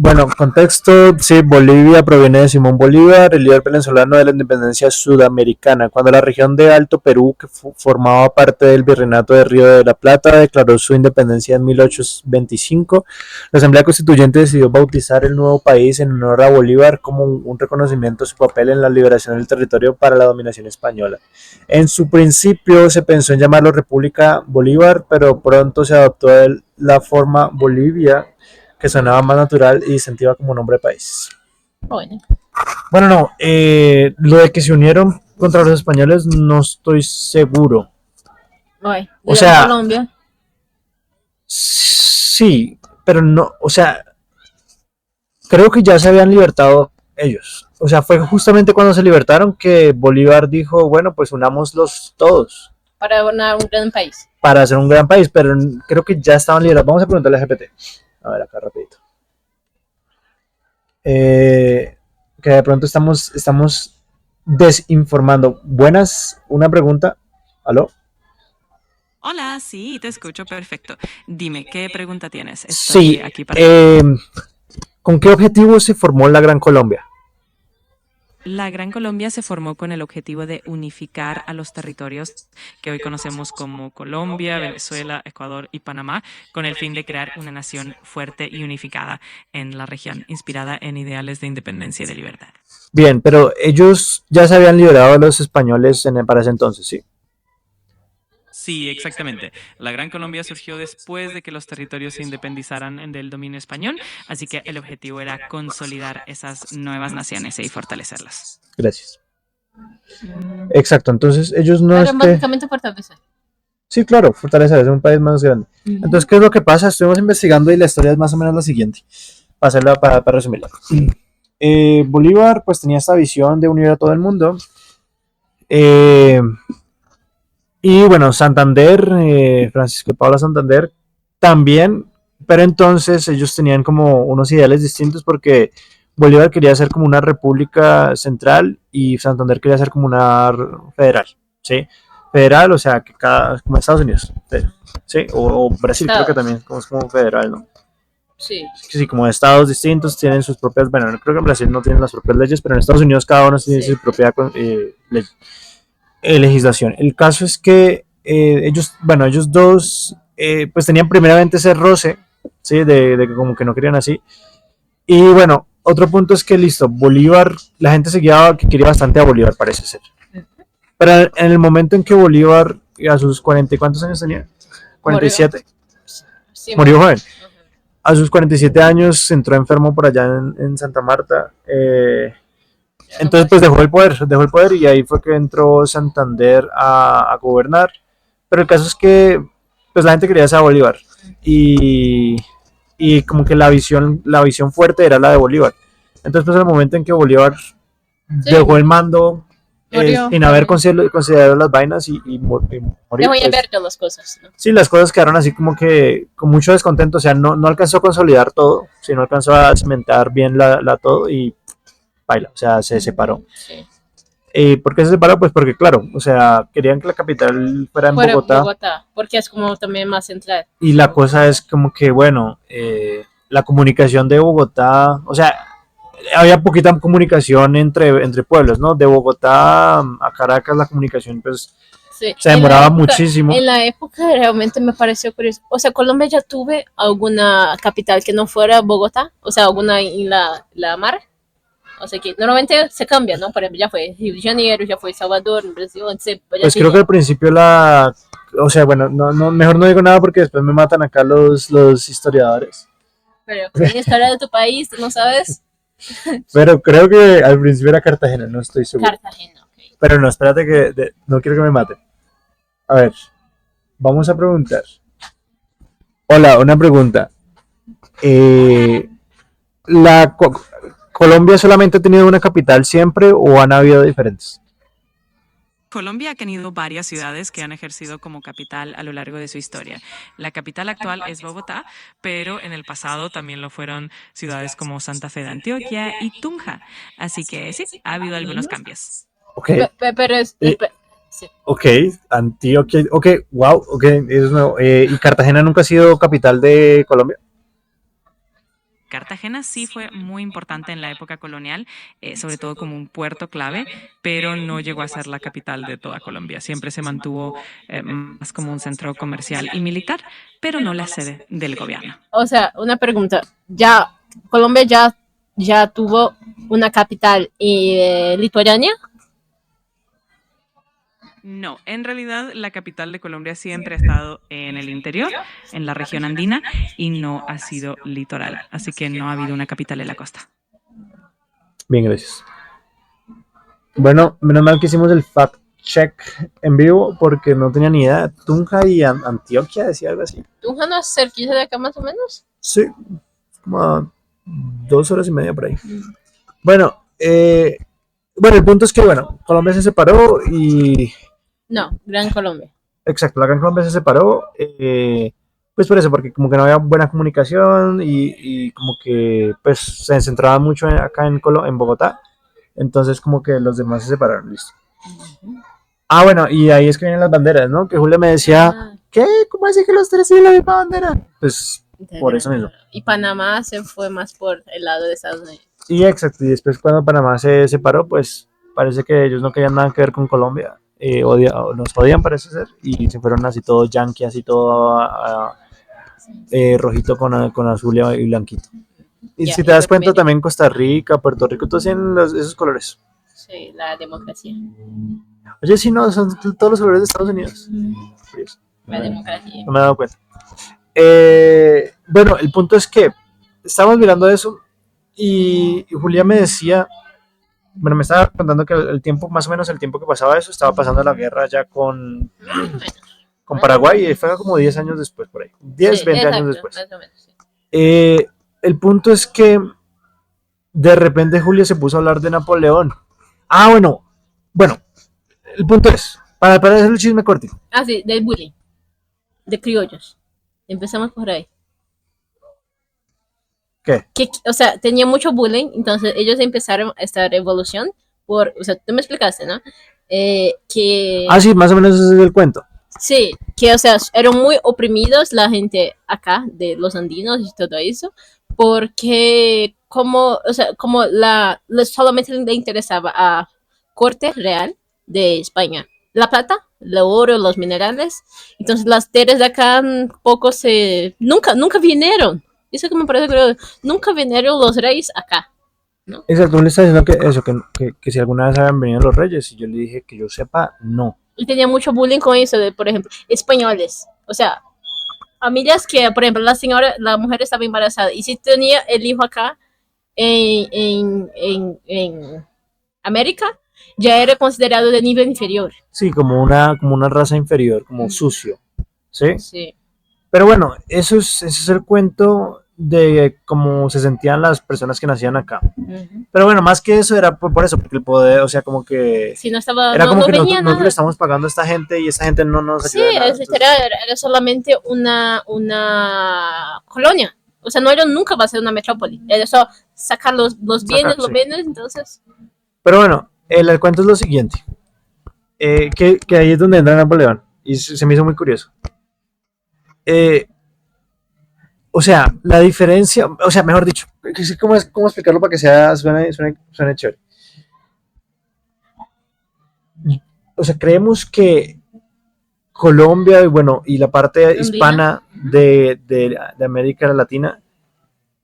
Bueno, contexto, sí, Bolivia proviene de Simón Bolívar, el líder venezolano de la independencia sudamericana. Cuando la región de Alto Perú, que formaba parte del Virreinato de Río de la Plata, declaró su independencia en 1825, la Asamblea Constituyente decidió bautizar el nuevo país en honor a Bolívar como un reconocimiento de su papel en la liberación del territorio para la dominación española. En su principio se pensó en llamarlo República Bolívar, pero pronto se adoptó la forma Bolivia, que sonaba más natural y sentía como nombre de país. Bueno, Bueno, no, lo de que se unieron contra los españoles no estoy seguro. bueno, O sea, Colombia. sí, pero no, o sea, creo que ya se habían libertado ellos. O sea, fue justamente cuando se libertaron que Bolívar dijo, bueno, pues unámoslos todos Para ganar un gran país. para hacer un gran país, pero creo que ya estaban liberados. Vamos a preguntarle a GPT. A ver, acá rapidito. Que de pronto estamos desinformando. Buenas, una pregunta. ¿Aló? Hola, sí, te escucho perfecto. Dime, ¿qué pregunta tienes? Estoy Sí. aquí para... ¿Con qué objetivo se formó la Gran Colombia? La Gran Colombia se formó con el objetivo de unificar a los territorios que hoy conocemos como Colombia, Venezuela, Ecuador y Panamá, con el fin de crear una nación fuerte y unificada en la región, inspirada en ideales de independencia y de libertad. Bien, pero ellos ya se habían liberado a los españoles para ese entonces, ¿sí? Sí, exactamente. La Gran Colombia surgió después de que los territorios se independizaran del dominio español, así que el objetivo era consolidar esas nuevas naciones y fortalecerlas. Gracias. Exacto, entonces ellos no Pero básicamente fortalecer. Sí, claro, fortalecer, es un país más grande. Entonces, ¿qué es lo que pasa? Estuvimos investigando y la historia es más o menos la siguiente, para resumirla. Bolívar pues tenía esta visión de unir a todo el mundo. Y bueno, Santander, Francisco de Paula Santander, también, pero entonces ellos tenían como unos ideales distintos porque Bolívar quería ser como una república central y Santander quería ser como una federal, ¿sí? Federal, o sea, que como Estados Unidos, ¿sí? O Brasil creo que también como es como federal, ¿no? Sí. Sí, como estados distintos tienen sus propias, bueno, creo que en Brasil no tienen las propias leyes, pero en Estados Unidos cada uno tiene su propia legislación. El caso es que ellos dos, pues tenían primeramente ese roce, ¿sí? De que como que no querían así. Y bueno, otro punto es que listo, Bolívar, la gente seguía que quería bastante a Bolívar, parece ser. Pero en el momento en que Bolívar, a sus 40, ¿cuántos años tenía? 47. Sí, Murió joven. A sus 47 años entró enfermo por allá en Santa Marta. Entonces pues dejó el poder y ahí fue que entró Santander a gobernar. Pero el caso es que pues la gente quería esa Bolívar y como que la visión fuerte era la de Bolívar. Entonces pues en el momento en que Bolívar dejó el mando sin haber considerado las vainas y morir. Dejó de ver todas las cosas, ¿no? Sí, las cosas quedaron así como que con mucho descontento, o sea, no alcanzó a consolidar todo, sino alcanzó a cimentar bien la todo y baila, o sea, se separó. Sí. ¿Por qué se separó? Pues porque, claro, o sea, querían que la capital fuera en Bogotá. Porque es como también más central. Y la cosa es como que, bueno, la comunicación de Bogotá, o sea, había poquita comunicación entre pueblos, ¿no? De Bogotá a Caracas la comunicación, pues, sí, se demoraba muchísimo. En la época realmente me pareció curioso. O sea, Colombia ya tuve alguna capital que no fuera Bogotá, o sea, alguna en la mar. O sea que normalmente se cambia, ¿no? Por ejemplo, ya fue Río de Janeiro, ya fue Salvador, Brasil, pues creo que al principio o sea, bueno, mejor no digo nada porque después me matan acá los historiadores. Pero en la historia de tu país, ¿no sabes? Pero creo que al principio era Cartagena, no estoy seguro. Cartagena, ok. Pero no, espérate que no quiero que me maten. A ver, vamos a preguntar. Hola, una pregunta. ¿Colombia solamente ha tenido una capital siempre o han habido diferentes? Colombia ha tenido varias ciudades que han ejercido como capital a lo largo de su historia. La capital actual es Bogotá, pero en el pasado también lo fueron ciudades como Santa Fe de Antioquia y Tunja. Así que sí, ha habido algunos cambios. Ok. Pero es... sí. Ok, Antioquia, ok, wow, ok, eso es nuevo. ¿Y Cartagena nunca ha sido capital de Colombia? Cartagena sí fue muy importante en la época colonial, sobre todo como un puerto clave, pero no llegó a ser la capital de toda Colombia. Siempre se mantuvo más como un centro comercial y militar, pero no la sede del gobierno. O sea, una pregunta. Ya, Colombia ya tuvo una capital lituania. No, en realidad la capital de Colombia siempre ha estado en el interior, en la región andina, y no ha sido litoral. Así que no ha habido una capital en la costa. Bien, gracias. Bueno, menos mal que hicimos el fact check en vivo porque no tenía ni idea. Tunja y Antioquia decía algo así. ¿Tunja no es cerquita de acá más o menos? Sí, como a 2 horas y media por ahí. Bueno, el punto es que, bueno, Colombia se separó y... No, Gran Colombia. Exacto, la Gran Colombia se separó, pues por eso, porque como que no había buena comunicación y como que pues se centraba mucho acá en Bogotá, entonces como que los demás se separaron, listo. Ah, bueno, y ahí es que vienen las banderas, ¿no? Que Julia me decía, ¿qué? ¿Cómo así que los tres tienen la misma bandera? Pues por eso mismo. Y Panamá se fue más por el lado de Estados Unidos. Y exacto, y después cuando Panamá se separó, pues parece que ellos no querían nada que ver con Colombia. Nos odian parece ser, y se fueron así todo yankee, así todo rojito con azul y blanquito. Y Ya, si y te das lo cuenta medio. también Costa Rica, Puerto Rico, todos tienen esos colores. Sí, la democracia. Oye, sí, no, son todos los colores de Estados Unidos. Curioso. La democracia. No me he dado cuenta. Bueno, el punto es que estábamos mirando eso y Julia me decía, bueno, me estaba contando que el tiempo, más o menos el tiempo que pasaba eso, estaba pasando la guerra ya con Paraguay y fue como 10 años después, por ahí. 10, Sí, 20 exacto, años después. más o menos, sí. El punto es que de repente Julia se puso a hablar de Napoleón. Ah, bueno, el punto es, para hacer el chisme cortito. Ah, sí, del bullying. De criollos. Empezamos por ahí. ¿Qué? O sea, tenía mucho bullying, entonces ellos empezaron esta revolución o sea, tú me explicaste, ¿no? Ah, sí, más o menos ese es el cuento. Sí, que, o sea, eran muy oprimidos la gente acá, de los andinos y todo eso, porque o sea, solamente le interesaba a corte real de España. La plata, el oro, los minerales. Entonces las tierras de acá nunca vinieron. Eso que me parece curioso. Nunca vinieron los reyes acá, ¿no? Exacto, le está diciendo que si alguna vez habían venido los reyes, y yo le dije que yo sepa, no. Y tenía mucho bullying con eso de, por ejemplo, españoles. O sea, familias que, por ejemplo, la mujer estaba embarazada y si tenía el hijo acá en América, ya era considerado de nivel inferior. Sí, como una raza inferior, como sucio, ¿sí? Sí. Pero bueno, ese es el cuento de cómo se sentían las personas que nacían acá. Pero bueno, más que eso era por eso, porque el poder, o sea, como que... Si no estaba, era no, como no que venía nosotros le nada. estamos pagando a esta gente y esta gente no nos Sí, ayuda nada. Entonces, era solamente una colonia. O sea, no era nunca va a ser una metrópoli. Era eso, sacar los bienes, sí. los bienes, entonces... Pero bueno, el cuento es lo siguiente. Que ahí es donde entra Napoleón. Y se me hizo muy curioso. O sea, la diferencia, o sea, mejor dicho, ¿cómo explicarlo para que suene chévere? O sea, creemos que Colombia y la parte hispana de América Latina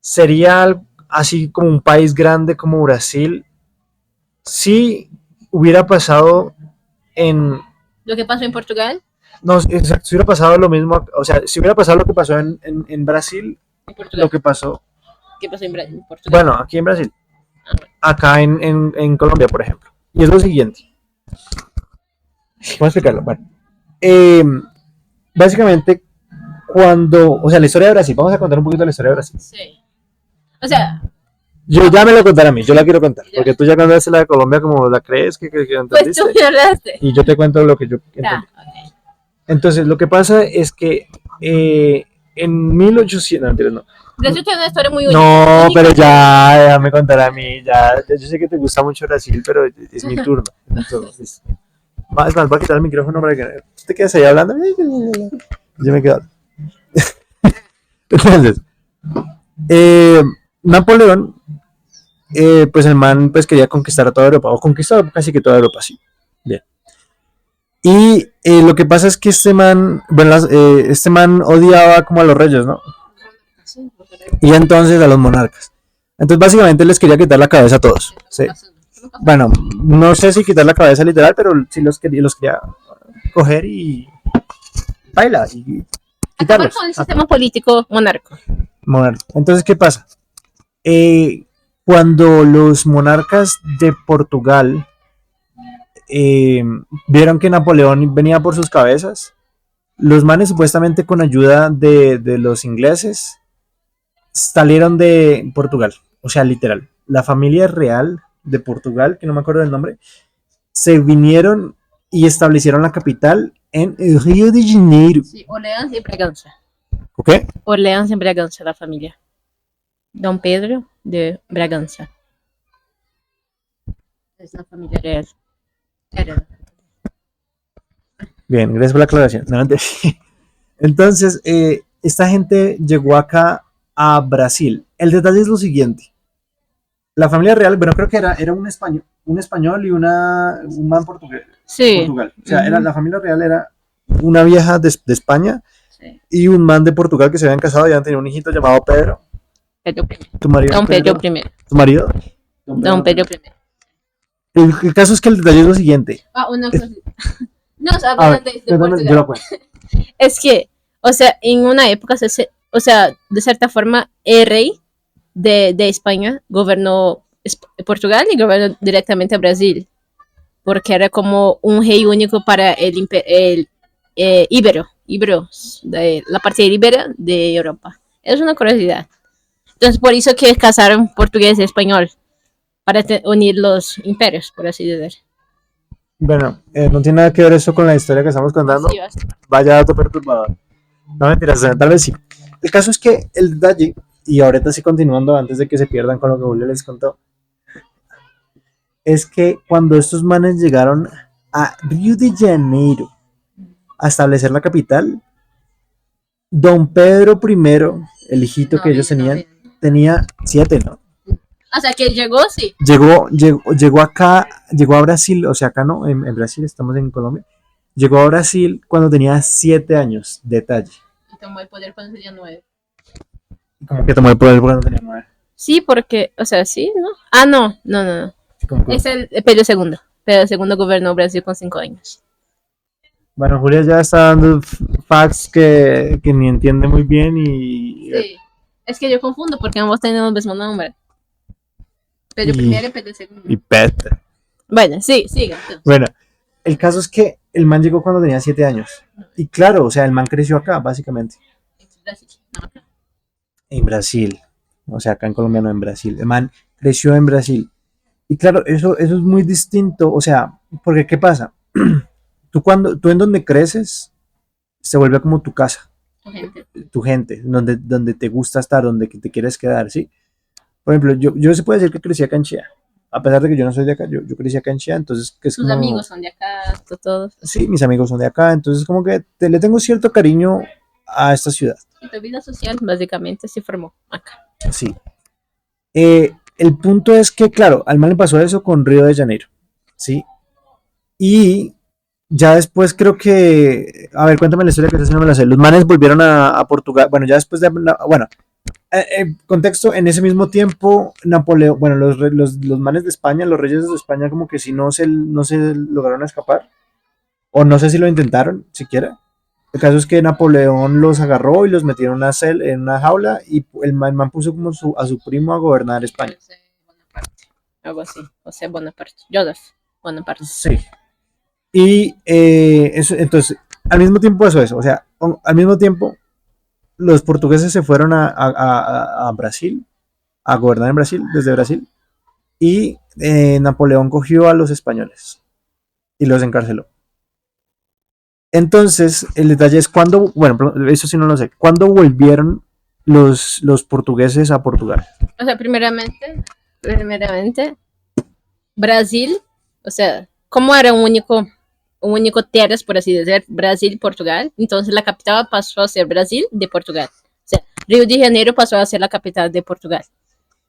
sería así como un país grande como Brasil si hubiera pasado en... Lo que pasó en Portugal. No, exacto, si hubiera pasado lo mismo, o sea, si hubiera pasado lo que pasó en Brasil, lo que pasó... ¿Qué pasó en Portugal? Bueno, aquí en Brasil, acá en Colombia, por ejemplo. Y es lo siguiente. ¿Cómo explicarlo? Bueno, básicamente, o sea, la historia de Brasil, vamos a contar un poquito la historia de Brasil. Sí. O sea... Yo ya me la contaré a mí, yo la quiero contar, Ya. porque tú ya contaste la de Colombia como la crees que entendiste, Pues tú me hablaste. y yo te cuento lo que yo entendí. Okay. Entonces, lo que pasa es que en 1800, no, Brasil tiene una historia muy única. no, pero ya me contará a mí, ya, yo sé que te gusta mucho Brasil, pero es mi turno. Entonces, más, voy a quitar el micrófono para que te quedes ahí hablando. Yo me quedo. Entonces, Napoleón, pues el man pues quería conquistar a toda Europa, o conquistar casi que toda Europa, sí. Bien. Y lo que pasa es que este man odiaba como a los reyes, ¿no? Y entonces a los monarcas. Entonces básicamente les quería quitar la cabeza a todos. ¿Sí? Bueno, no sé si quitar la cabeza literal, pero sí los quería coger y baila y Acabar quitarlos. con el sistema político monarco. Entonces, ¿qué pasa? Cuando los monarcas de Portugal vieron que Napoleón venía por sus cabezas, los manes supuestamente con ayuda de los ingleses salieron de Portugal. O sea, literal. La familia real de Portugal, que no me acuerdo del nombre, se vinieron y establecieron la capital en Río de Janeiro. Sí, Orleans y Braganza. ¿Ok? Orleans y Braganza, la familia. Don Pedro de Braganza. Es la familia real. Era. Bien, gracias por la aclaración. No, entonces, esta gente llegó acá a Brasil. El detalle es lo siguiente. La familia real, bueno, creo que era un español y un man portugués. Sí. Portugal. O sea, la familia real era una vieja de España Sí. y un man de Portugal que se habían casado y habían tenido un hijito llamado Pedro. Pedro I. ¿Tu marido? Don Pedro I. ¿Tu marido? Don Pedro I. El caso es que el detalle es lo siguiente. Una cosa. No, o sea, A ver, de perdón, yo lo cuento. es que, o sea, en una época, o sea, de cierta forma, el rey de España gobernó Portugal y gobernó directamente a Brasil, porque era como un rey único para el Ibero, de la parte ibera de Europa. Es una curiosidad. Entonces, por eso que casaron portugués y español, para unir los imperios, por así decir. Bueno, no tiene nada que ver eso con la historia que estamos contando. Sí, Vaya dato perturbador. No mentiras, tal vez sí. El caso es que el detalle, y ahorita sí continuando antes de que se pierdan con lo que Julio les contó, es que cuando estos manes llegaron a Río de Janeiro a establecer la capital, Don Pedro I, el hijito que ellos tenían, tenía 7, ¿no? O sea, que llegó, sí. Llegó acá, llegó a Brasil, o sea, acá no, en Brasil, estamos en Colombia. Llegó a Brasil cuando tenía 7 años, detalle. Y tomó el poder cuando tenía 9. Como que tomó el poder cuando tenía 9. Sí, porque, o sea, sí, ¿no? Ah, no. Es el Pedro II. Pedro II gobernó Brasil con 5 años. Bueno, Julia ya está dando facts que ni entiende muy bien y... Sí. Es que yo confundo porque ambos tenemos el mismo nombre. Pedro Y- I y Pedro II. Y peta. Bueno, sí, siga. Bueno, el caso es que el man llegó cuando tenía 7 años. Y claro, o sea, el man creció acá, básicamente. En Brasil. O sea, acá en Colombia no, en Brasil. El man creció en Brasil. Y claro, eso es muy distinto. O sea, porque ¿qué pasa? Tú en donde creces, se vuelve como tu casa, tu gente, donde te gusta estar, donde te quieres quedar, ¿sí? Por ejemplo, yo se puede decir que crecí acá en Chía. A pesar de que yo no soy de acá, yo crecí acá en Chía, entonces que es Tus como... amigos son de acá, todos. Sí, mis amigos son de acá, entonces como que le tengo cierto cariño a esta ciudad. Y tu vida social básicamente se formó acá. Sí. El punto es que, claro, al man le pasó eso con Río de Janeiro, ¿sí? Y ya después creo que... A ver, cuéntame la historia que esa sí no me la sé. Los manes volvieron a Portugal, bueno, ya después de... Bueno, contexto, en ese mismo tiempo, Napoleón, bueno, los manes de España, los reyes de España como que si no se lograron escapar, o no sé si lo intentaron siquiera. El caso es que Napoleón los agarró y los metió en una jaula y el man puso como a su primo a gobernar España. Algo así. O sea, Bonaparte. Joseph Bonaparte. Sí. Y entonces, al mismo tiempo eso, o sea, al mismo tiempo los portugueses se fueron a Brasil, a gobernar en Brasil, desde Brasil, y Napoleón cogió a los españoles y los encarceló. Entonces, el detalle es cuando, bueno, eso sí no lo sé, ¿cuándo volvieron los portugueses a Portugal? O sea, primeramente, Brasil, o sea, como era un único tierras, por así decir, Brasil y Portugal, entonces la capital pasó a ser Brasil de Portugal. O sea, Río de Janeiro pasó a ser la capital de Portugal.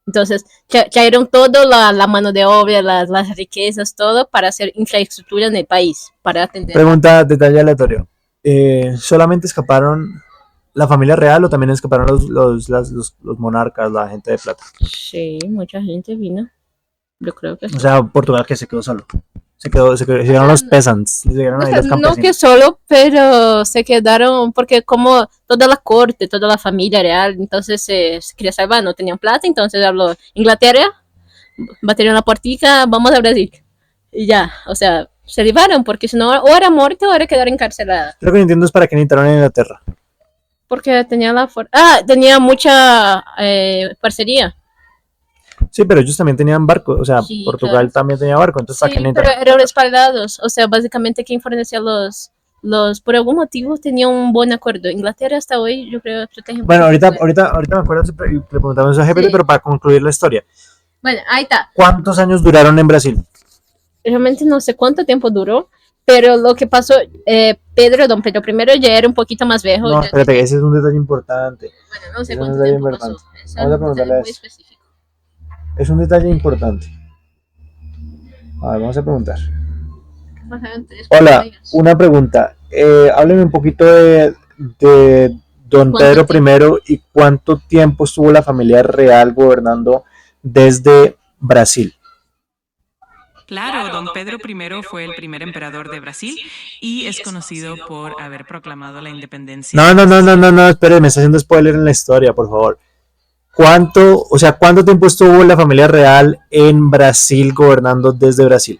Entonces, trajeron todo, la mano de obra, las riquezas, todo para hacer infraestructura en el país, para atender. Pregunta, detalle aleatorio. ¿Solamente escaparon la familia real o también escaparon los monarcas, la gente de plata? Sí, mucha gente vino. Yo creo que sí. O sea, Portugal que se quedó solo. Se quedaron los peasants. Se quedaron ahí los No que campesinos. solo, pero se quedaron porque como toda la corte, toda la familia real, entonces se quería salvar, no tenían plata, entonces habló Inglaterra, batieron la puertica, vamos a Brasil. Y ya, o sea, se llevaron porque si no, o era muerte o era quedar encarcelada. Creo que no entiendo es para qué necesitaron en Inglaterra. Porque tenía tenía mucha parcería. Sí, pero ellos también tenían barco. O sea, Sí, Portugal claro. también tenía barco. Entonces, ¿para qué Sí, pero necesitaron? eran respaldados. O sea, básicamente quien fornecía por algún motivo tenía un buen acuerdo. Inglaterra hasta hoy, yo creo, protege mucho. Bueno, ahorita me acuerdo y le preguntamos a GPT, Sí. pero para concluir la historia. Bueno, ahí está. ¿Cuántos años duraron en Brasil? Realmente no sé cuánto tiempo duró, pero lo que pasó, don Pedro I ya era un poquito más viejo. No, ya espérate, tenía- ese es un detalle importante. bueno, no sé ese cuánto no es tiempo importante. pasó. Vamos Eso a es un preguntarle detalle a muy eso. específico. Es un detalle importante. A ver, vamos a preguntar. Hola, una pregunta. Hábleme un poquito de don ¿Cuánto Pedro I y cuánto tiempo estuvo la familia real gobernando desde Brasil. Claro, don Pedro I fue el primer emperador de Brasil y es conocido por haber proclamado la independencia. No, espere, me está haciendo spoiler en la historia, por favor. ¿Cuánto tiempo estuvo la familia real en Brasil gobernando desde Brasil?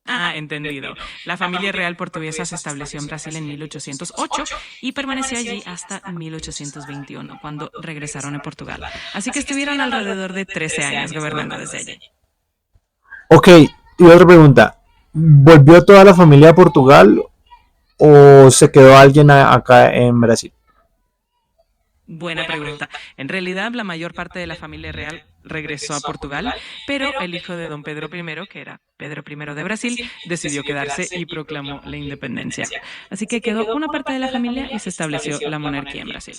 Ah, entendido. La familia real portuguesa se estableció en Brasil en 1808 y permaneció allí hasta 1821, cuando regresaron a Portugal. Así que estuvieron alrededor de 13 años gobernando desde allí. Ok, y otra pregunta. ¿Volvió toda la familia a Portugal o se quedó alguien acá en Brasil? Buena pregunta. En realidad, la mayor parte de la familia real regresó a Portugal, pero el hijo de don Pedro I, que era Pedro I de Brasil, decidió quedarse y proclamó la independencia. Así que quedó una parte de la familia y se estableció la monarquía en Brasil.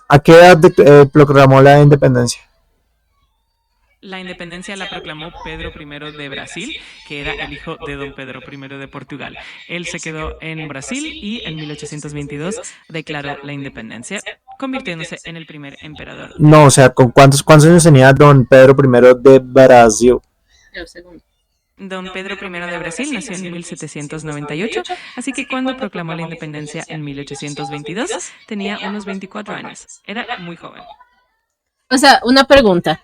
¿A qué edad proclamó la independencia? La independencia la proclamó Pedro I de Brasil, que era el hijo de don Pedro I de Portugal. Él se quedó en Brasil y en 1822 declaró la independencia, convirtiéndose en el primer emperador. No, o sea, ¿con cuántos años tenía don Pedro I de Brasil? El segundo. Don Pedro I de Brasil nació en 1798, así que cuando proclamó la independencia en 1822 tenía unos 24 años. Era muy joven. O sea, una pregunta.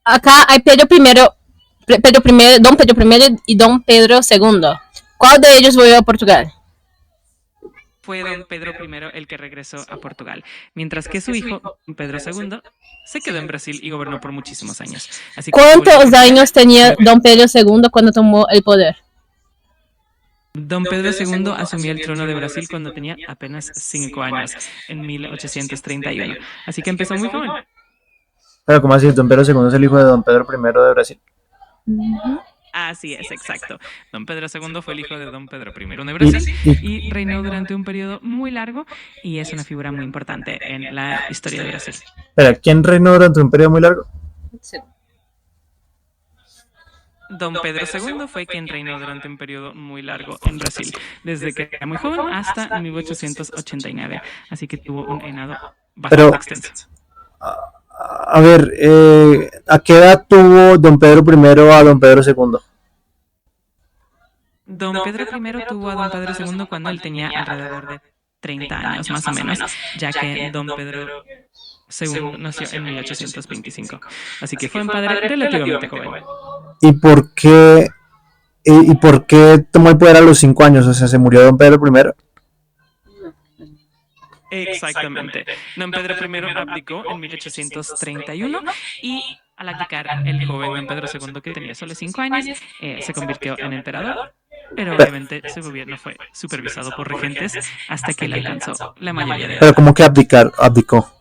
Acá hay Pedro I, don Pedro I y don Pedro II. ¿Cuál de ellos volvió a Portugal? Fue don Pedro I el que regresó a Portugal, mientras que su hijo, don Pedro II, se quedó en Brasil y gobernó por muchísimos años. Así que ¿Cuántos años tenía don Pedro II cuando tomó el poder? don Pedro II asumió el trono de Brasil cuando tenía apenas 5 años, en 1831. Así que empezó muy joven. Pero, ¿cómo así? Don Pedro II es el hijo de don Pedro I de Brasil. Así es, exacto. Don Pedro II fue el hijo de don Pedro I de Brasil y reinó durante un periodo muy largo y es una figura muy importante en la historia de Brasil. Espera, ¿quién reinó durante un periodo muy largo? Sí. Don Pedro II fue quien reinó durante un periodo muy largo en Brasil, desde que era muy joven hasta 1889. Así que tuvo un reinado bastante extenso. A ver, ¿a qué edad tuvo don Pedro I a don Pedro II? Don Pedro I tuvo a don Pedro II cuando él tenía alrededor de 30 años más o menos, ya que don Pedro II nació en 1825. Así que fue un padre relativamente joven. ¿Y por qué tomó el poder a los 5 años? O sea, ¿se murió don Pedro I? Exactamente. Don Pedro I abdicó en 1831 y al abdicar el joven don Pedro II, que tenía solo 5 años, se convirtió en emperador. Pero obviamente su gobierno fue supervisado por regentes hasta que él alcanzó la mayoría de edad. Pero ¿cómo que abdicó?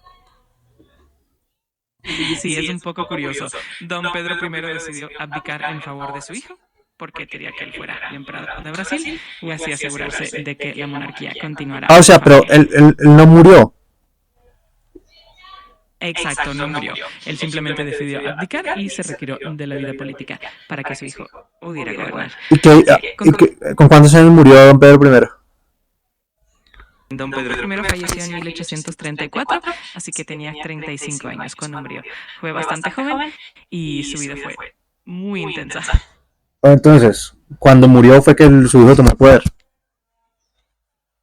Sí, es un poco curioso. Don Pedro I decidió abdicar en favor de su hijo porque quería que él fuera el emperador de Brasil y así asegurarse de que la monarquía continuara. O sea, pero él no murió. Exacto, no murió. Él simplemente decidió abdicar y se retiró de la vida política para que su hijo pudiera gobernar. ¿Y, Así que con cuántos años murió don Pedro I? don Pedro I falleció en 1834, así que tenía 35 años cuando murió. Fue bastante joven y su vida fue muy intensa. Entonces, cuando murió fue que su hijo tomó el poder.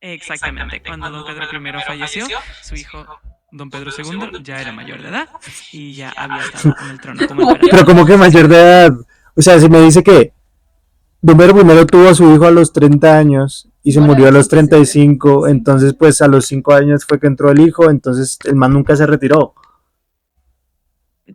Exactamente. Cuando don Pedro I falleció, su hijo, don Pedro II, ya era mayor de edad y ya había estado en el trono como emperador. Pero como que mayor de edad. O sea, si me dice que don Pedro I tuvo a su hijo a los 30 años y se murió a los 35, entonces pues a los 5 años fue que entró el hijo, entonces el man nunca se retiró.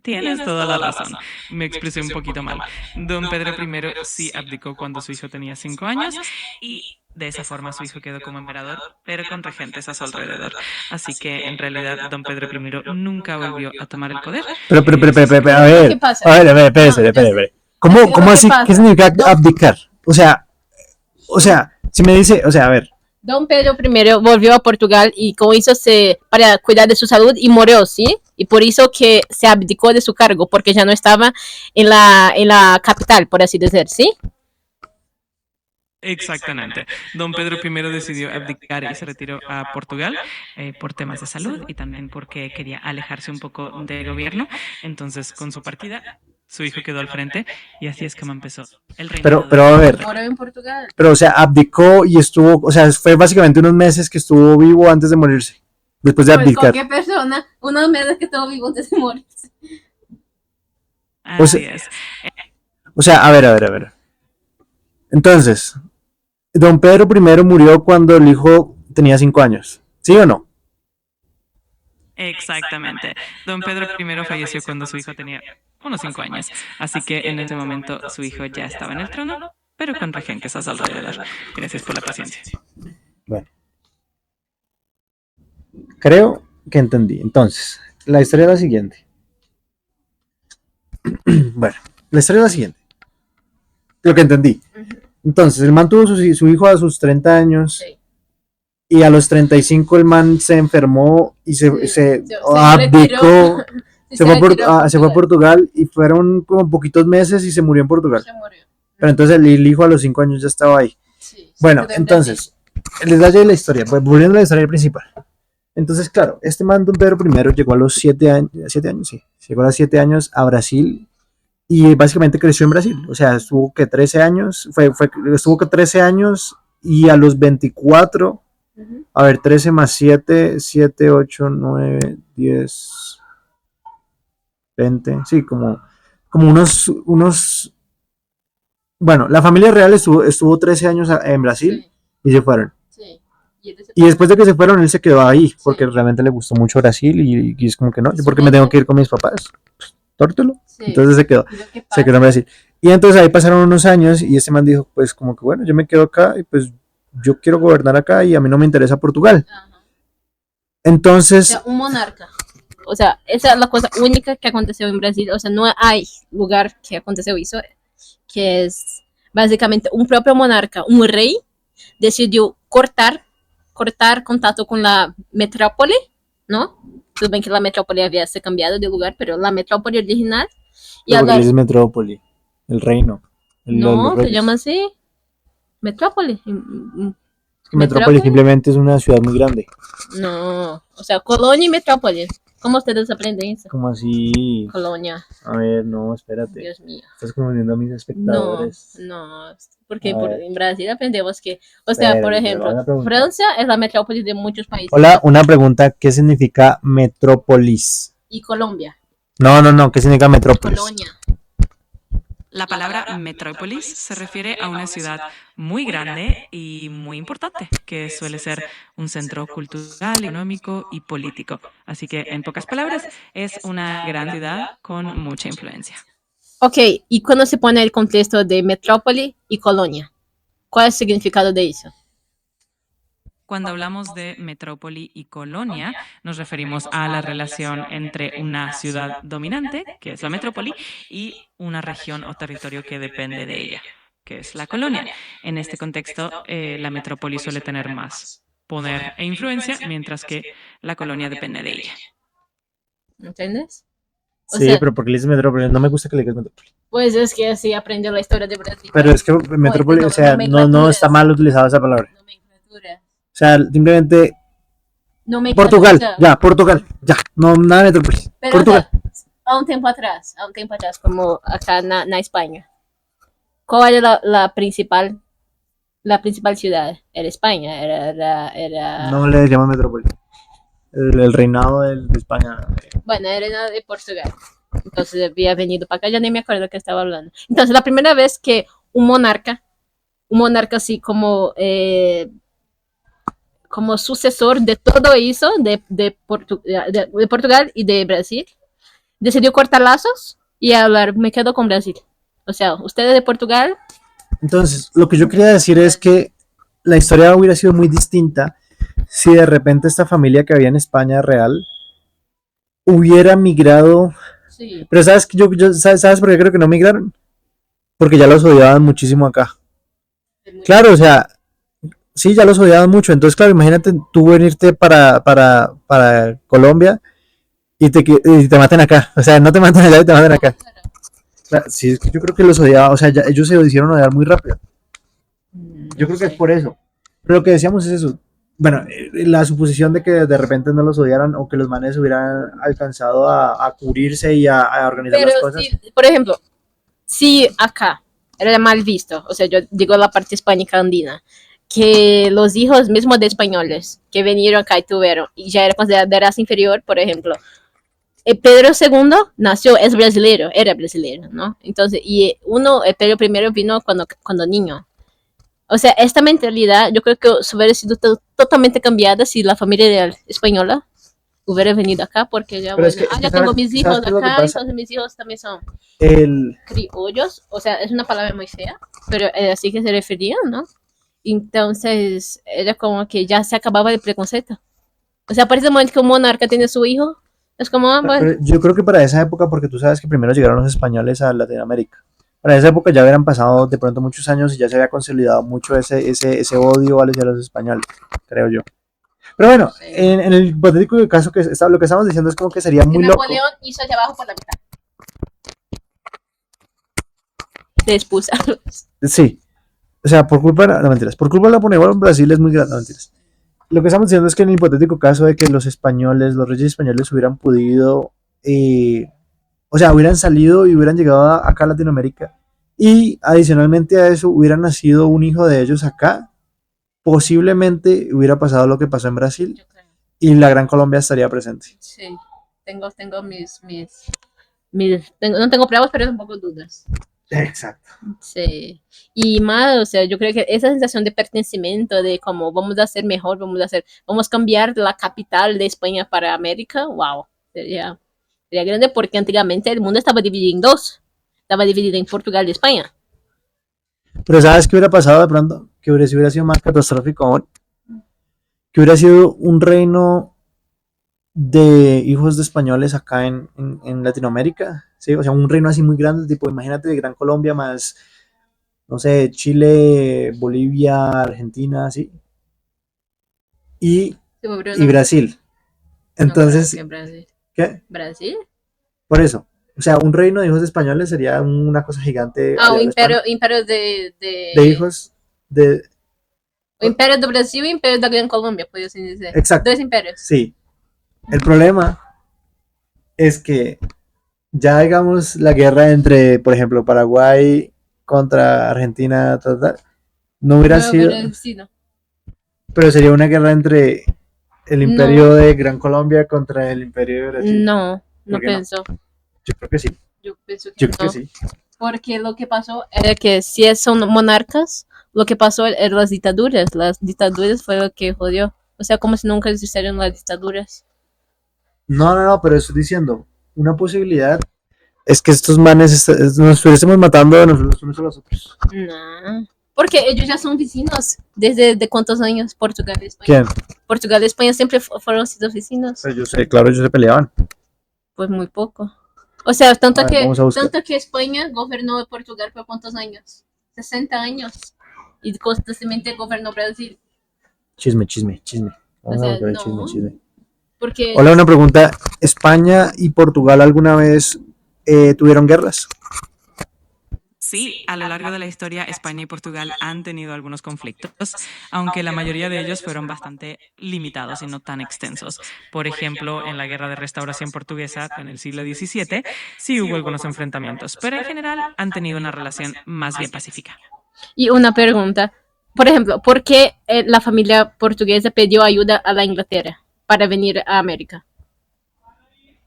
Tienes toda la razón. Me expresé un poquito mal. Don Pedro I sí abdicó cuando su hijo tenía 5 años y de esa forma su hijo quedó como emperador, pero con regentes a su alrededor. Así que en realidad don Pedro I nunca volvió a tomar el poder. Pero, a ver, ¿Qué pasa? espérese. ¿Cómo así? ¿Qué significa abdicar? O sea, si me dice, o sea, a ver. Don Pedro I volvió a Portugal y con eso para cuidar de su salud y murió, ¿sí? Y por eso que se abdicó de su cargo, porque ya no estaba en la capital, por así decir, ¿sí? Exactamente. Don Pedro I decidió abdicar y se retiró a Portugal por temas de salud y también porque quería alejarse un poco del gobierno. Entonces, con su partida, su hijo quedó al frente y así es como empezó el reinado. Pero a ver, Murió en Portugal. pero o sea, abdicó y estuvo, o sea, fue básicamente unos meses que estuvo vivo antes de morirse, después de Pues abdicar. cualquier persona, unos meses que estuvo vivo antes de morir. Así es. O sea, a ver. Entonces, don Pedro I murió cuando el hijo tenía 5 años, ¿sí o no? Exactamente. Don Pedro I falleció cuando su hijo tenía unos 5 años. Así que en ese momento su hijo ya estaba en el trono, pero con regentes a su alrededor. Gracias por la paciencia. Bueno, creo que entendí. Entonces, la historia es la siguiente. Bueno, la historia es la siguiente. Lo que entendí. Entonces, el man tuvo su hijo a sus 30 años. Sí. Y a los 35 el man se enfermó y se abdicó. Se fue a Portugal y fueron como poquitos meses y se murió en Portugal. Se murió. Pero entonces el hijo a los 5 años ya estaba ahí. Sí, Bueno, entonces, les da ya la historia, pues, volviendo a la historia principal. Entonces, claro, este man, don Pedro I, llegó a los 7 años, sí, llegó a los 7 años a Brasil y básicamente creció en Brasil. O sea, estuvo que 13 años, estuvo que 13 años y a los 24, a ver, 13 más 7, 7, 8, 9, 10, 20, sí, como unos, bueno, la familia real estuvo 13 años en Brasil. Sí. Y se fueron. Sí. Y después de que se fueron, él se quedó ahí, porque realmente le gustó mucho Brasil y es como que no, yo porque me tengo que ir con mis papás, tórtelo. Sí. Entonces se quedó en Brasil. Y entonces ahí pasaron unos años y ese man dijo, pues como que bueno, yo me quedo acá y pues yo quiero gobernar acá y a mí no me interesa Portugal. Ajá. Entonces... O sea, un monarca. O sea, esa es la cosa única que aconteció en Brasil. O sea, no hay lugar que aconteció eso, que es básicamente un propio monarca, un rey, decidió cortar contacto con la metrópole, ¿no? Tudo bem que la metrópole había se cambiado de lugar, pero la metrópole original. Y ahora es metrópole, el reino. No, se llama así. Metrópole. Es que metrópole simplemente es una ciudad muy grande. No, o sea, colonia y metrópole. ¿Cómo ustedes aprenden eso? ¿Cómo así? Colonia. A ver, no, espérate. Dios mío. Estás confundiendo a mis espectadores. No, porque en Brasil aprendemos que, o sea, por ejemplo, Francia es la metrópoli de muchos países. Hola, una pregunta, ¿qué significa metrópolis? Y Colombia. No, ¿qué significa metrópolis? Colonia. La palabra metrópolis se refiere a una ciudad muy grande y muy importante, que suele ser un centro cultural, económico y político. Así que, en pocas palabras, es una gran ciudad con mucha influencia. Ok, ¿y cuando se pone el contexto de metrópoli y colonia? ¿Cuál es el significado de eso? Cuando hablamos de metrópoli y colonia, nos referimos a la relación entre una ciudad dominante, que es la metrópoli, y una región o territorio que depende de ella, que es la colonia. En este contexto, la metrópoli suele tener más poder e influencia, mientras que la colonia depende de ella. ¿entiendes? O Sí, sea, pero porque le dices metrópoli, no me gusta que le digas metrópoli. pues es que así aprendió la historia de Brasil. Pero es que metrópoli, o sea, no está mal utilizada esa palabra. Nomenclatura. O sea, simplemente Nomenclatura, Portugal, o sea, ya, Portugal, ya, no, nada de metrópoli. pero, Portugal. o sea, há um tempo atrás, como acá na Espanha, ¿cuál era la principal ciudad? Era España, No le llaman metrópoli. El reinado de España. bueno, era de Portugal. Entonces había venido para acá, ya ni me acuerdo qué estaba hablando. Entonces, la primera vez que un monarca así como sucesor de todo eso, de Portugal y de Brasil, decidió cortar lazos y hablar, me quedo con Brasil. O sea, ustedes de Portugal. Entonces, lo que yo quería decir es que la historia hubiera sido muy distinta si de repente esta familia que había en España real hubiera migrado. Sí. Pero sabes que ¿sabes por qué creo que no migraron? Porque ya los odiaban muchísimo acá. Claro, o sea, sí, ya los odiaban mucho. Entonces, claro, imagínate tú venirte para Colombia y te maten acá. O sea, no te maten allá y te maten acá. Claro, sí, es que yo creo que los odiaba. O sea, ya, ellos se hicieron odiar muy rápido. Yo creo que es por eso. Pero lo que decíamos es eso. Bueno, la suposición de que de repente no los odiaran o que los manes hubieran alcanzado a cubrirse y a organizar Pero las cosas. si, por ejemplo, si acá era mal visto, o sea, yo digo la parte hispánica andina, que los hijos mismos de españoles que vinieron acá y tuvieron, y ya era considerado de raza inferior, por ejemplo, Pedro II nació, era brasileño, ¿no? Entonces, y Pedro I vino cuando niño. O sea, esta mentalidad yo creo que hubiera sido totalmente cambiada si la familia real española hubiera venido acá, porque ya, Pero bueno, es que ya tengo mis hijos ¿sabes qué es lo que acá, pasa? entonces mis hijos también son El, criollos, o sea, es una palabra muy fea, pero así que se referían, ¿no? Entonces, era como que ya se acababa el preconcepto. O sea, a partir del momento que un monarca tiene su hijo, es como, bueno, pero yo creo que para esa época, porque tú sabes que primero llegaron los españoles a Latinoamérica. Para esa época ya habían pasado de pronto muchos años y ya se había consolidado mucho ese odio hacia los españoles, creo yo. Pero bueno, en el hipotético caso lo que estamos diciendo es como que sería muy loco. Napoleón hizo allá abajo por la mitad. De expulsarlos. Sí, o sea, por culpa, no mentiras, por culpa de Napoleón Brasil es muy grande, no mentiras. Lo que estamos diciendo es que en el hipotético caso de que los españoles, los reyes españoles hubieran podido, o sea, hubieran salido y hubieran llegado acá a Latinoamérica y adicionalmente a eso hubiera nacido un hijo de ellos acá, posiblemente hubiera pasado lo que pasó en Brasil y la Gran Colombia estaría presente. Sí, tengo no tengo pruebas, pero un poco dudas. Exacto. Sí. Y más, o sea, yo creo que esa sensación de pertenecimiento, de como vamos a hacer mejor, vamos a cambiar la capital de España para América, wow, sería grande porque antiguamente el mundo estaba dividido en dos. Estaba dividido en Portugal y España. Pero ¿sabes qué hubiera pasado de pronto? Que hubiera sido más catastrófico aún. Que hubiera sido un reino de hijos de españoles acá en Latinoamérica, ¿sí? O sea, un reino así muy grande, tipo, imagínate de Gran Colombia más, no sé, Chile, Bolivia, Argentina, ¿sí? Y Brasil. Entonces, No, Brasil. ¿qué? ¿Brasil? Por eso. O sea, un reino de hijos españoles sería una cosa gigante. Ah, o imperio de hijos de... O Império do Brasil e o Império da Gran Colômbia, pode assim dizer. Exacto. Dois impérios. Sí. El problema es que ya digamos la guerra entre, por ejemplo, Paraguay contra Argentina, no hubiera sido, pero sería una guerra entre el imperio de Gran Colombia contra el imperio de Brasil. No pienso. No? Yo creo que sí. Yo pienso que Yo no. creo que sí. Porque lo que pasó era que si son monarcas, lo que pasó eran las dictaduras. Las dictaduras fue lo que jodió. O sea, como si nunca existieran las dictaduras. No, pero estoy diciendo, una posibilidad es que estos manes nos estuviésemos matando a nosotros unos a los otros. No. Porque ellos ya son vecinos. ¿Desde cuántos años? Portugal y España. ¿Quién? Portugal y España siempre fueron sido vecinos. Pues yo sé, claro, ellos se peleaban. Pues muy poco. O sea, tanto que España gobernó Portugal por cuántos años? 60 años. Y constantemente gobernó Brasil. Chisme. O sea, no. Chisme. Porque Hola, una pregunta. ¿España y Portugal alguna vez tuvieron guerras? Sí, a lo largo de la historia, España y Portugal han tenido algunos conflictos, aunque la mayoría de ellos fueron bastante limitados y no tan extensos. Por ejemplo, en la Guerra de Restauración Portuguesa en el siglo XVII sí hubo algunos enfrentamientos, pero en general han tenido una relación más bien pacífica. y una pregunta, por ejemplo, ¿por qué la familia portuguesa pidió ayuda a la Inglaterra para venir a América?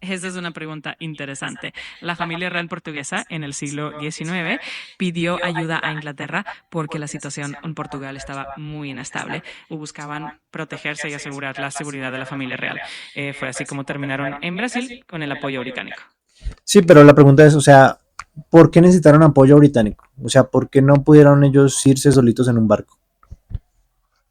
Esa es una pregunta interesante. La familia real portuguesa en el siglo XIX pidió ayuda a Inglaterra porque la situación en Portugal estaba muy inestable y buscaban protegerse y asegurar la seguridad de la familia real. Fue así como terminaron en Brasil con el apoyo británico. Sí, pero la pregunta es, o sea, ¿por qué necesitaron apoyo británico? O sea, ¿por qué no pudieron ellos irse solitos en un barco?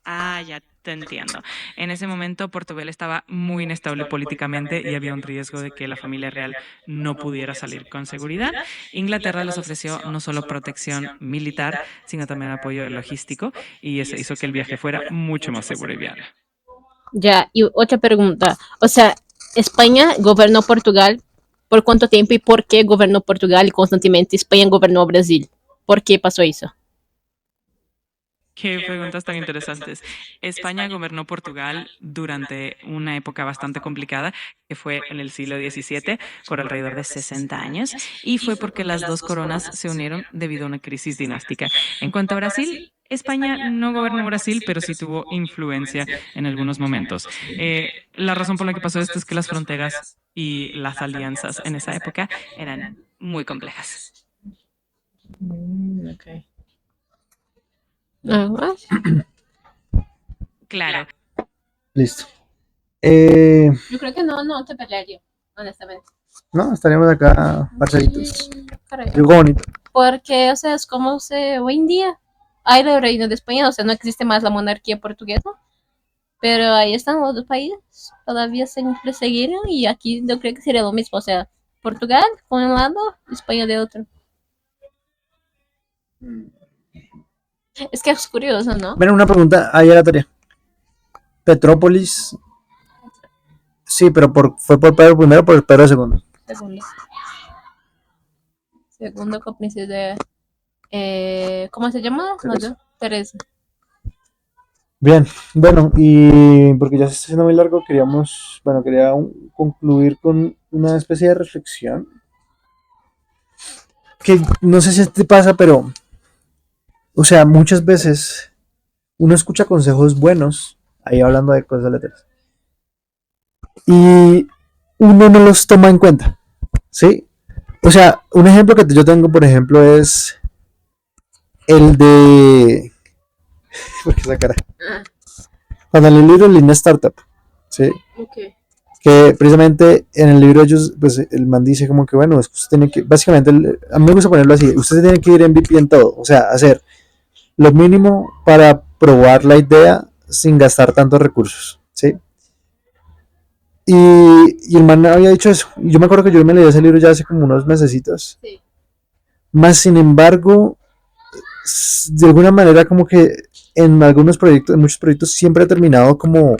Ah, ya te entiendo. En ese momento Portugal estaba muy inestable políticamente y había un riesgo de que la familia real no pudiera salir con seguridad. Inglaterra les ofreció no solo protección militar, sino también apoyo logístico y eso hizo que el viaje fuera mucho más seguro y viable. Ya, y otra pregunta, o sea, España gobernó Portugal por cuánto tiempo y por qué gobernó Portugal y constantemente España gobernó Brasil? ¿Por qué pasó eso? Qué preguntas tan interesantes. España gobernó Portugal durante una época bastante complicada, que fue en el siglo XVII, por alrededor de 60 años, y fue porque las dos coronas se unieron debido a una crisis dinástica. En cuanto a Brasil, España no gobernó Brasil, pero sí tuvo influencia en algunos momentos. La razón por la que pasó esto es que las fronteras y las alianzas en esa época eran muy complejas. Okay. Ah, Claro. Listo. Eh, yo creo que no te pelearía, honestamente. no, estaríamos acá parceritos. Caray. Algo bonito. Porque, o sea, es como se hoy en día hay el reino de España, o sea, no existe más la monarquía portuguesa, pero ahí están los dos países, todavía se perseguiron y aquí yo creo que sería lo mismo, o sea, Portugal por un lado, España de otro. Es que es curioso, ¿no? Bueno, una pregunta ahí aleatoria. Petrópolis, sí, pero fue por Pedro primero o por Pedro segundo. Segundo. Segundo con princesa. ¿Cómo se llama? Teresa. No, Teresa. Bien, bueno, y porque ya se está haciendo muy largo, quería concluir con una especie de reflexión que no sé si te pasa, pero, o sea, muchas veces uno escucha consejos buenos, ahí hablando de cosas letras, y uno no los toma en cuenta, ¿sí? O sea, un ejemplo que yo tengo, por ejemplo, es el de... ¿Por qué esa cara? Cuando leí el libro Lean Startup, ¿sí? Okay. Que precisamente en el libro ellos, pues el man dice como que bueno, usted tiene que, básicamente, a mí me gusta ponerlo así, usted tiene que ir MVP en todo, o sea, hacer lo mínimo para probar la idea sin gastar tantos recursos, ¿sí? Y el man había dicho eso, y yo me acuerdo que yo me leí ese libro ya hace como unos mesecitos, Sí. más sin embargo, de alguna manera como que en algunos proyectos, en muchos proyectos siempre he terminado como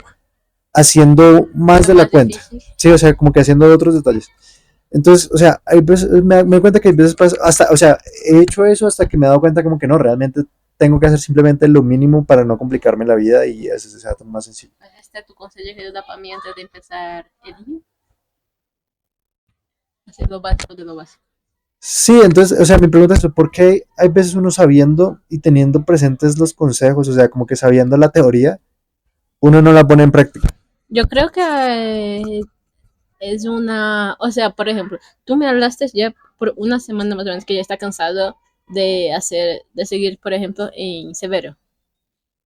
haciendo más de la cuenta. Sí, o sea, como que haciendo otros detalles. Entonces, o sea, hay veces, me doy cuenta que hay veces pasa, hasta, o sea, he hecho eso hasta que me he dado cuenta como que no, realmente tengo que hacer simplemente lo mínimo para no complicarme la vida y a veces se hace más sencillo. Este es tu consejo de ayuda para mí antes de empezar el día. Hacer lo básico de lo básico. Sí, entonces, o sea, mi pregunta es, ¿por qué hay veces uno sabiendo y teniendo presentes los consejos, o sea, como que sabiendo la teoría, uno no la pone en práctica? Yo creo que es una, o sea, por ejemplo, tú me hablaste ya por una semana más o menos que ya está cansado de hacer, de seguir, por ejemplo, en Severo.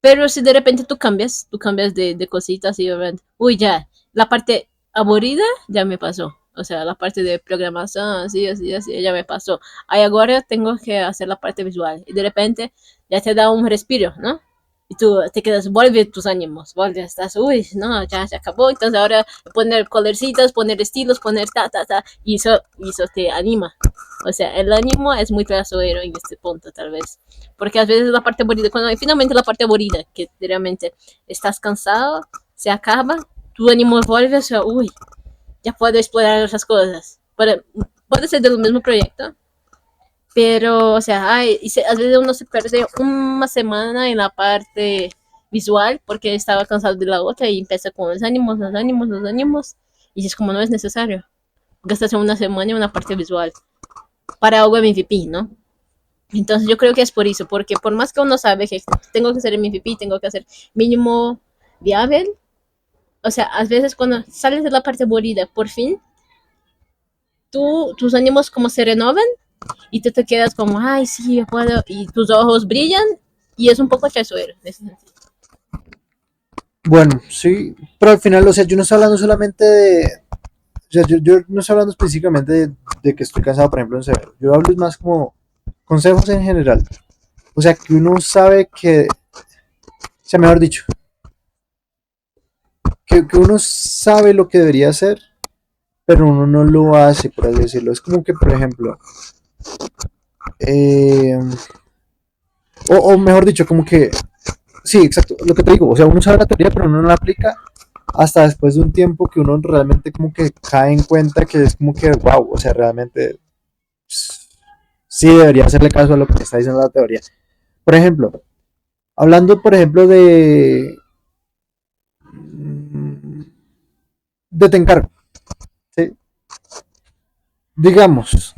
Pero si de repente tú cambias de cositas y obviamente, uy, ya, la parte aburrida ya me pasó. O sea, la parte de programación, así, así, así, ya me pasó. Ahí ahora tengo que hacer la parte visual. Y de repente ya te da un respiro, ¿no? Y tú te quedas, vuelve tus ánimos, vuelve, estás, uy, no, ya se acabó. Entonces ahora poner colorcitos, poner estilos, poner y eso te anima. O sea, el ánimo es muy trasero en este punto, tal vez. Porque a veces la parte aburrida, cuando hay finalmente la parte aburrida, que realmente estás cansado, se acaba tu ánimo vuelve, o sea, uy, ya puedo explorar otras cosas. Puede ser del mismo proyecto, pero, o sea, ay, a veces uno se pierde una semana en la parte visual porque estaba cansado de la otra y empieza con los ánimos, los ánimos, los ánimos, y es como no es necesario. Gastas una semana en una parte visual para algo MVP, ¿no? Entonces yo creo que es por eso, porque por más que uno sabe que tengo que hacer MVP, tengo que hacer mínimo viable, o sea, a veces cuando sales de la parte aburrida, por fin, tus ánimos como se renovan y tú te quedas como, ay, sí, yo puedo, y tus ojos brillan y es un poco traicionero. Bueno, sí, pero al final, o sea, yo no estoy hablando solamente de, o sea, yo no estoy hablando específicamente de que estoy cansado, por ejemplo, en severo. Yo hablo más como consejos en general. O sea, que uno sabe que, o sea, mejor dicho, que uno sabe lo que debería hacer, pero uno no lo hace, por así decirlo. Es como que, por ejemplo, eh, o mejor dicho, como que, sí, exacto, lo que te digo, o sea, uno sabe la teoría, pero uno no la aplica hasta después de un tiempo que uno realmente como que cae en cuenta que es como que, wow, o sea, realmente sí debería hacerle caso a lo que está diciendo la teoría. Por ejemplo, hablando, por ejemplo, de te encargo, ¿sí? Digamos,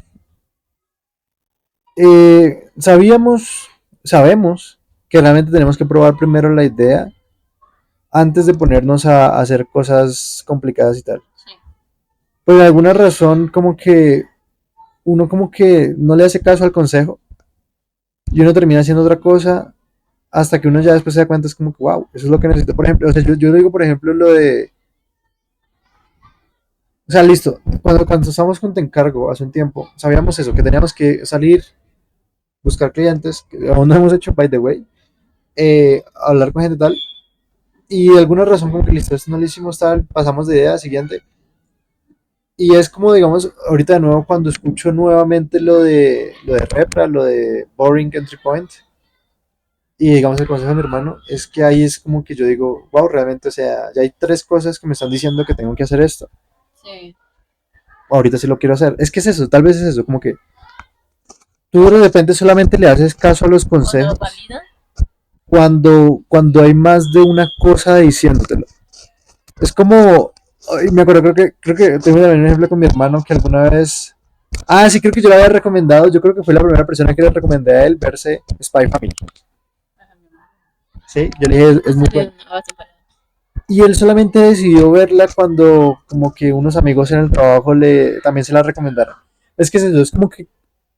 sabemos que realmente tenemos que probar primero la idea antes de ponernos a hacer cosas complicadas y tal. Sí. Por alguna razón, como que uno como que no le hace caso al consejo y uno termina haciendo otra cosa hasta que uno ya después se da cuenta, es como que, wow, eso es lo que necesito. Por ejemplo, o sea, yo digo, por ejemplo, lo de, o sea, listo, cuando estábamos con Te Encargo hace un tiempo, sabíamos eso, que teníamos que salir, buscar clientes, que aún no hemos hecho, by the way, hablar con gente tal, y de alguna razón como que listo, esto no lo hicimos tal, pasamos de idea siguiente, y es como, digamos, ahorita de nuevo cuando escucho nuevamente lo de Repra, lo de Boring Entry Point, y digamos el consejo de mi hermano, es que ahí es como que yo digo, wow, realmente, o sea, ya hay tres cosas que me están diciendo que tengo que hacer esto. Sí. Ahorita sí lo quiero hacer. Es que es eso, tal vez es eso, como que tú de repente solamente le haces caso a los consejos cuando hay más de una cosa diciéndotelo. Es como, ay, me acuerdo, creo que tengo también un ejemplo con mi hermano que alguna vez, sí, creo que yo le había recomendado, yo creo que fue la primera persona que le recomendé a él verse Spy Family. Sí, yo le dije, es muy bueno. Y él solamente decidió verla cuando como que unos amigos en el trabajo también se la recomendaron. Es que es eso, es como que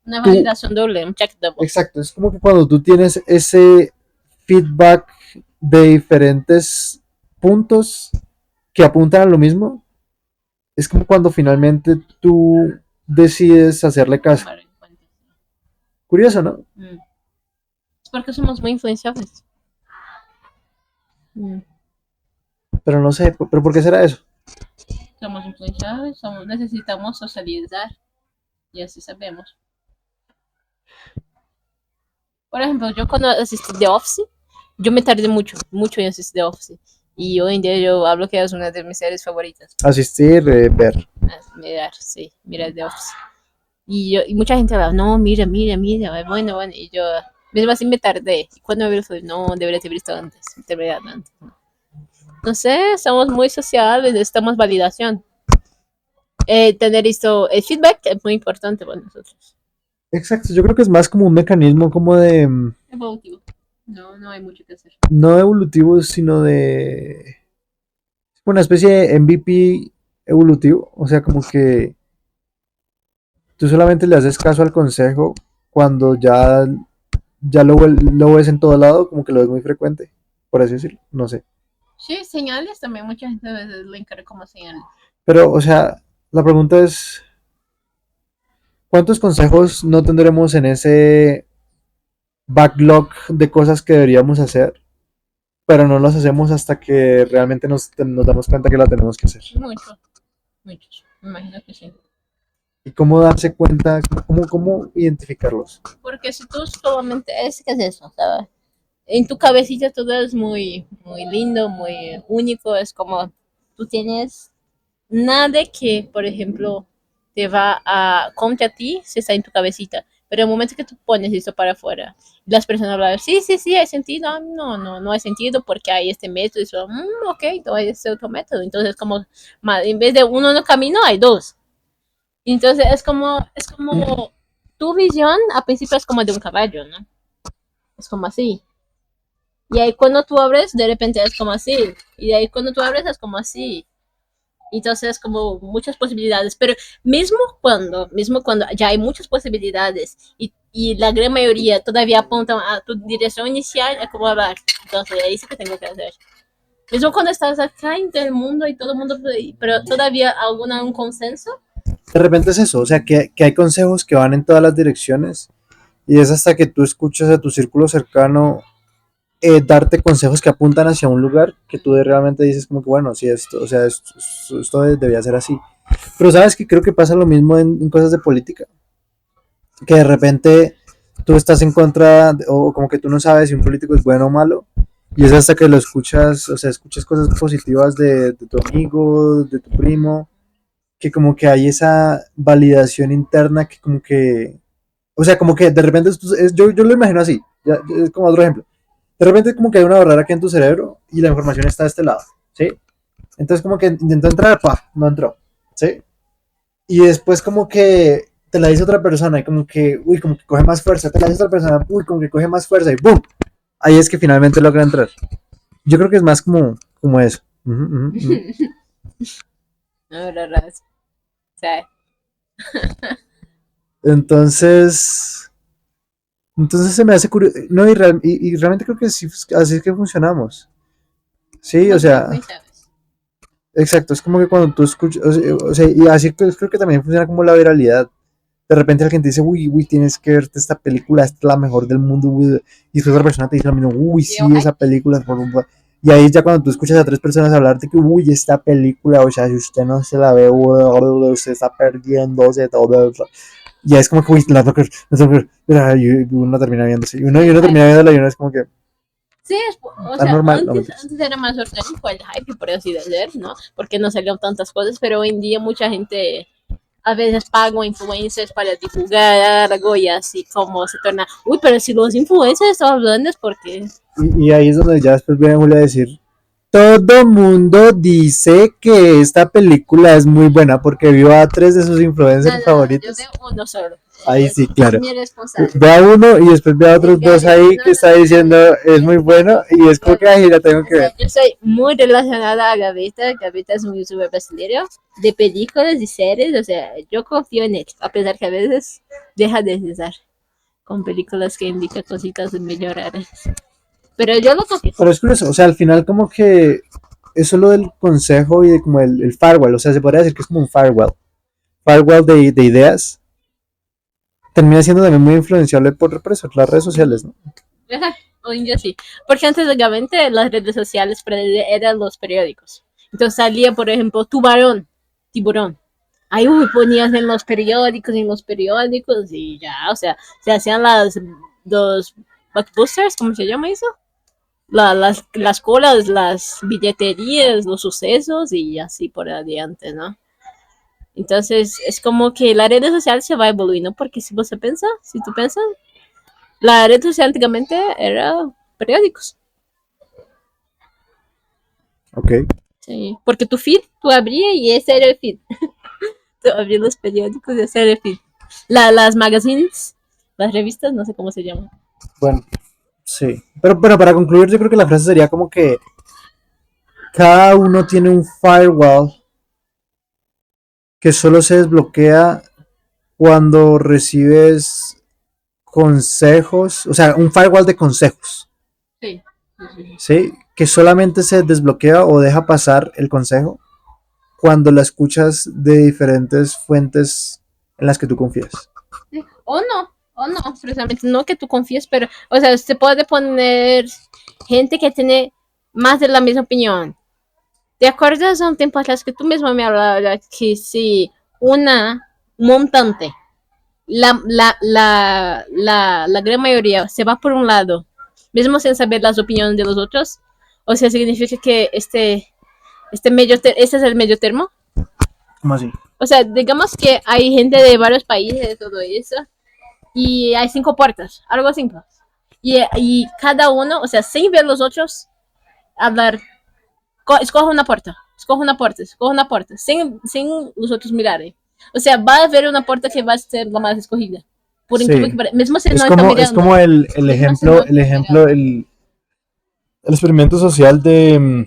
Una validación doble, un check double. exacto, es como que cuando tú tienes ese feedback de diferentes puntos que apuntan a lo mismo, es como cuando finalmente tú decides hacerle caso. Curioso, ¿no? Es porque somos muy influenciables. Pero no sé, ¿pero por qué será eso? Somos influenciables, necesitamos socializar y así sabemos. Por ejemplo, yo cuando asistí The Office, yo me tardé mucho, mucho en asistir The Office. Y hoy en día yo hablo que es una de mis series favoritas. Asistir, ver. Mirar, sí, mirar The Office. Y mucha gente va, no, mira, bueno, bueno. Y yo, mismo así me tardé. Y cuando me vi, no, debería haber visto antes, terminado antes. No sé, somos muy sociables, necesitamos validación. Tener esto, el feedback es muy importante para nosotros. Exacto, yo creo que es más como un mecanismo como de, Evolutivo. No hay mucho que hacer. no evolutivo, sino de una especie de MVP evolutivo, o sea, como que tú solamente le haces caso al consejo cuando ya lo ves en todo lado, como que lo ves muy frecuente, por así decirlo, no sé. Sí, señales también, mucha gente a veces lo encarga como señales. Pero, o sea, la pregunta es, ¿cuántos consejos no tendremos en ese backlog de cosas que deberíamos hacer, pero no los hacemos hasta que realmente nos damos cuenta que la tenemos que hacer? Muchos, muchos, me imagino que sí. ¿Y cómo darse cuenta, cómo identificarlos? Porque si tú solamente ¿qué es eso? ¿Sabes? En tu cabecita todo es muy, muy lindo, muy único, es como tú tienes nada que, por ejemplo, te va a contra ti si está en tu cabecita. Pero el momento que tú pones eso para afuera, las personas hablan, sí, sí, sí, hay sentido, ah, no, no, no hay sentido porque hay este método, y eso, ok, no hay este otro método. Entonces, como, en vez de uno no camino, hay dos. Entonces, es como, tu visión al principio es como de un caballo, ¿no? Es como así. Y ahí cuando tú abres, de repente es como así. Y de ahí cuando tú abres es como así. Entonces, como muchas posibilidades, pero mismo cuando ya hay muchas posibilidades y la gran mayoría todavía apuntan a tu dirección inicial, es como hablar. Entonces, ahí sí que tengo que hacer. Mismo cuando estás acá en el mundo y todo el mundo, pero todavía alguna un consenso. De repente es eso, o sea, que hay consejos que van en todas las direcciones y es hasta que tú escuchas a tu círculo cercano darte consejos que apuntan hacia un lugar que tú realmente dices como que bueno, sí, esto, o sea, esto debía ser así. Pero sabes que creo que pasa lo mismo en cosas de política, que de repente tú estás en contra o como que tú no sabes si un político es bueno o malo y es hasta que lo escuchas, o sea, escuchas cosas positivas de tu amigo, de tu primo, que como que hay esa validación interna que como que, o sea, como que de repente, yo lo imagino así, ya, es como otro ejemplo. De repente como que hay una barrera aquí en tu cerebro y la información está de este lado, ¿sí? Entonces como que intentó entrar, pa, no entró, ¿sí? Y después como que te la dice otra persona y como que, uy, como que coge más fuerza, te la dice otra persona, uy, como que coge más fuerza y ¡boom! Ahí es que finalmente logra entrar. Yo creo que es más como eso. No, verdad. O sea, Entonces, entonces se me hace curioso, no, y realmente creo que sí, así es que funcionamos. Sí, o no creo sea, que sabes. exacto, es como que cuando tú escuchas, o sea, y así creo que también funciona como la viralidad. De repente alguien te dice, uy, uy, tienes que verte esta película, esta es la mejor del mundo, uy, y después otra persona te dice lo mismo, uy, Y yo, sí, esa película, y ahí ya cuando tú escuchas a tres personas hablarte que, uy, esta película, o sea, si usted no se la ve, uy, usted está perdiéndose todo, ya es como que, uy, la tengo que ver, y uno termina viéndose, y uno termina viéndola y uno es como que, sí, o tan sea, normal, no antes, mentiras. antes era más orgánico el hype, por así decir, ¿no? Porque no salieron tantas cosas, pero hoy en día mucha gente a veces paga influencers para divulgar algo y así como se torna, uy, pero si los influencers están hablando es porque... Y ahí es donde ya después viene Julia a decir, todo mundo dice que esta película es muy buena porque vio a tres de sus No, influencers no, yo favoritos. veo uno solo. Ahí sí, Es claro. mi responsable. Ve a uno y después ve a otros dos Gary, ahí no, que no, está no, diciendo Gary. es muy bueno y es como que Gary. ahí la tengo O que sea, ver. yo soy muy relacionada a Gaveta. Gaveta es un youtuber brasileño de películas y series. O sea, yo confío en él, a pesar que a veces deja de cesar con películas que indican cositas muy raras. Pero yo lo confío. Pero es curioso, o sea, al final como que eso lo del consejo y de como el firewall, o sea, se podría decir que es como un firewall de ideas, termina siendo también muy influenciable por eso, las redes sociales, ¿no? Ajá, hoy en día sí. Porque antes, obviamente, las redes sociales eran los periódicos. Entonces salía, por ejemplo, tiburón. Ahí ponías en los periódicos y ya, o sea, se hacían los blockbusters, ¿cómo se llama eso? Las colas, las billeterías, los sucesos y así por adelante, ¿no? Entonces es como que la red social se va evoluyendo porque si tú piensas, la red social antigamente era periódicos. Ok. Sí, porque tu feed, tú abrías y ese era el feed. Tú abrías los periódicos y ese era el feed. Las magazines, las revistas, no sé cómo se llaman. Bueno, sí. Pero para concluir, yo creo que la frase sería como que cada uno tiene un firewall que solo se desbloquea cuando recibes consejos, o sea, un firewall de consejos, Sí, sí, sí. ¿sí? Que solamente se desbloquea o deja pasar el consejo cuando la escuchas de diferentes fuentes en las que tú confías. Sí. O no, precisamente no que tú confíes, pero, o sea, se puede poner gente que tiene más de la misma opinión. ¿Te acuerdas a un tiempo atrás que tú mismo me hablabas que si una montante, la gran mayoría se va por un lado, mismo sin saber las opiniones de los otros, o sea, significa que Este es el medio termo. ¿Cómo así? O sea, digamos que hay gente de varios países, de todo eso, y hay 5 puertas, algo simple. Y cada uno, o sea, sin ver los otros, hablar, escoge una puerta, escoge una puerta, escoge una puerta, sin los otros mirarem. O sea, va a haber una puerta que va a ser la más escogida. Por incrível Sí. que parezca, mismo si Es no está como, es mirando. como el Mismo si ejemplo, no el está ejemplo, mirando. el experimento social de,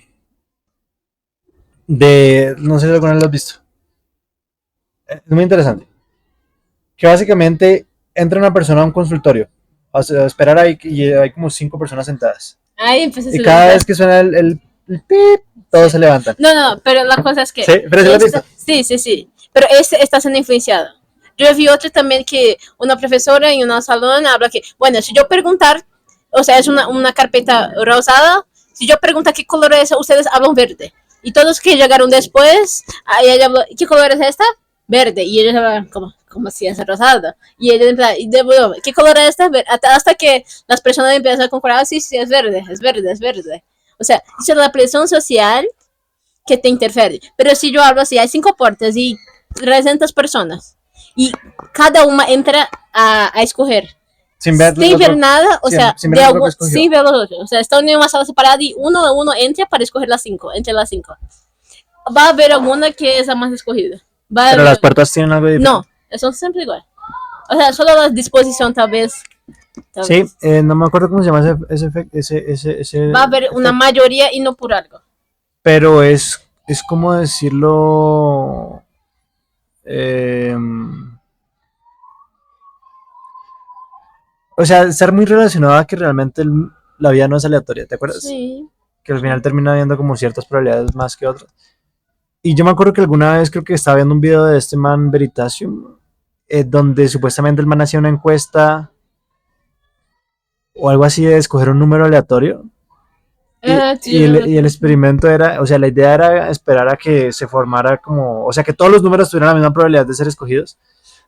no sé si alguna vez lo has visto. Es muy interesante. Que básicamente entra una persona a un consultorio, a esperar ahí y hay como 5 personas sentadas. Ay, pues Y eso cada ya. vez que suena el pip, todos Sí. se levantan. No, no, pero la cosa es que. Sí, pero ¿sí lo has visto? Sí, sí, sí. Pero este está siendo influenciado. Yo vi otro también que una profesora en un salón habla que, bueno, si yo preguntar, o sea, es una carpeta rosada, si yo preguntar qué color es, ustedes hablan verde. Y todos que llegaron después, ella habló, ¿qué color es esta? Verde. Y ellos hablan, como si es rosada. Y ella en plan, ¿qué color es esta? Hasta que las personas empiezan a concordar, sí, sí, es verde, es verde, es verde. O sea, es la presión social que te interfiere. Pero si yo hablo así, hay 5 puertas y 300 personas y cada una entra a escoger Sin ver sin ver otro, nada, o sea, sin ver el otro que escogió. sin ver los otros. O sea, están en una sala separada y uno a uno entra para escoger las 5, entre las 5. Va a haber alguna que es la más escogida. Va a Pero haber, las puertas tienen algo diferente. no, son siempre igual. O sea, solo la disposición tal vez. Sí, no me acuerdo cómo se llama ese Va a haber una mayoría y no por algo. pero es como decirlo. eh, o sea, estar muy relacionado a que realmente la vida no es aleatoria, ¿te acuerdas? Sí. Que al final termina habiendo como ciertas probabilidades más que otras. Y yo me acuerdo que alguna vez creo que estaba viendo un video de este man Veritasium, donde supuestamente el man hacía una encuesta o algo así de escoger un número aleatorio. Y el experimento era, o sea, la idea era esperar a que se formara como, o sea, que todos los números tuvieran la misma probabilidad de ser escogidos,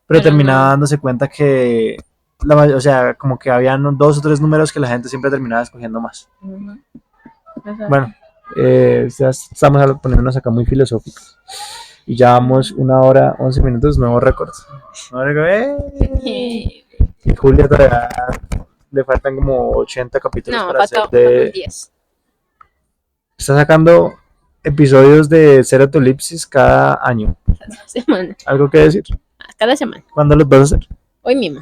pero terminaba no. dándose cuenta que, o sea, como que habían 2 o 3 números que la gente siempre terminaba escogiendo más. Bueno, ya estamos poniéndonos acá muy filosóficos. Y ya vamos 1 hora 11 minutos, nuevo récord. Y Julia todavía le faltan como 80 capítulos No, para hacer faltan 10. Está sacando episodios de Ceratolipsis cada año. Cada semana. ¿Algo que decir? Cada semana. ¿Cuándo los vas a hacer? Hoy mismo.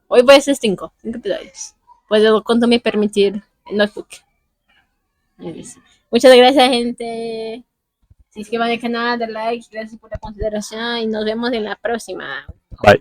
Hoy voy a hacer 5 episodios. Puedo cuánto me permitir el notebook. Muchas gracias, gente. Si inscriban al canal, de like, gracias por la consideración y nos vemos en la próxima. Bye.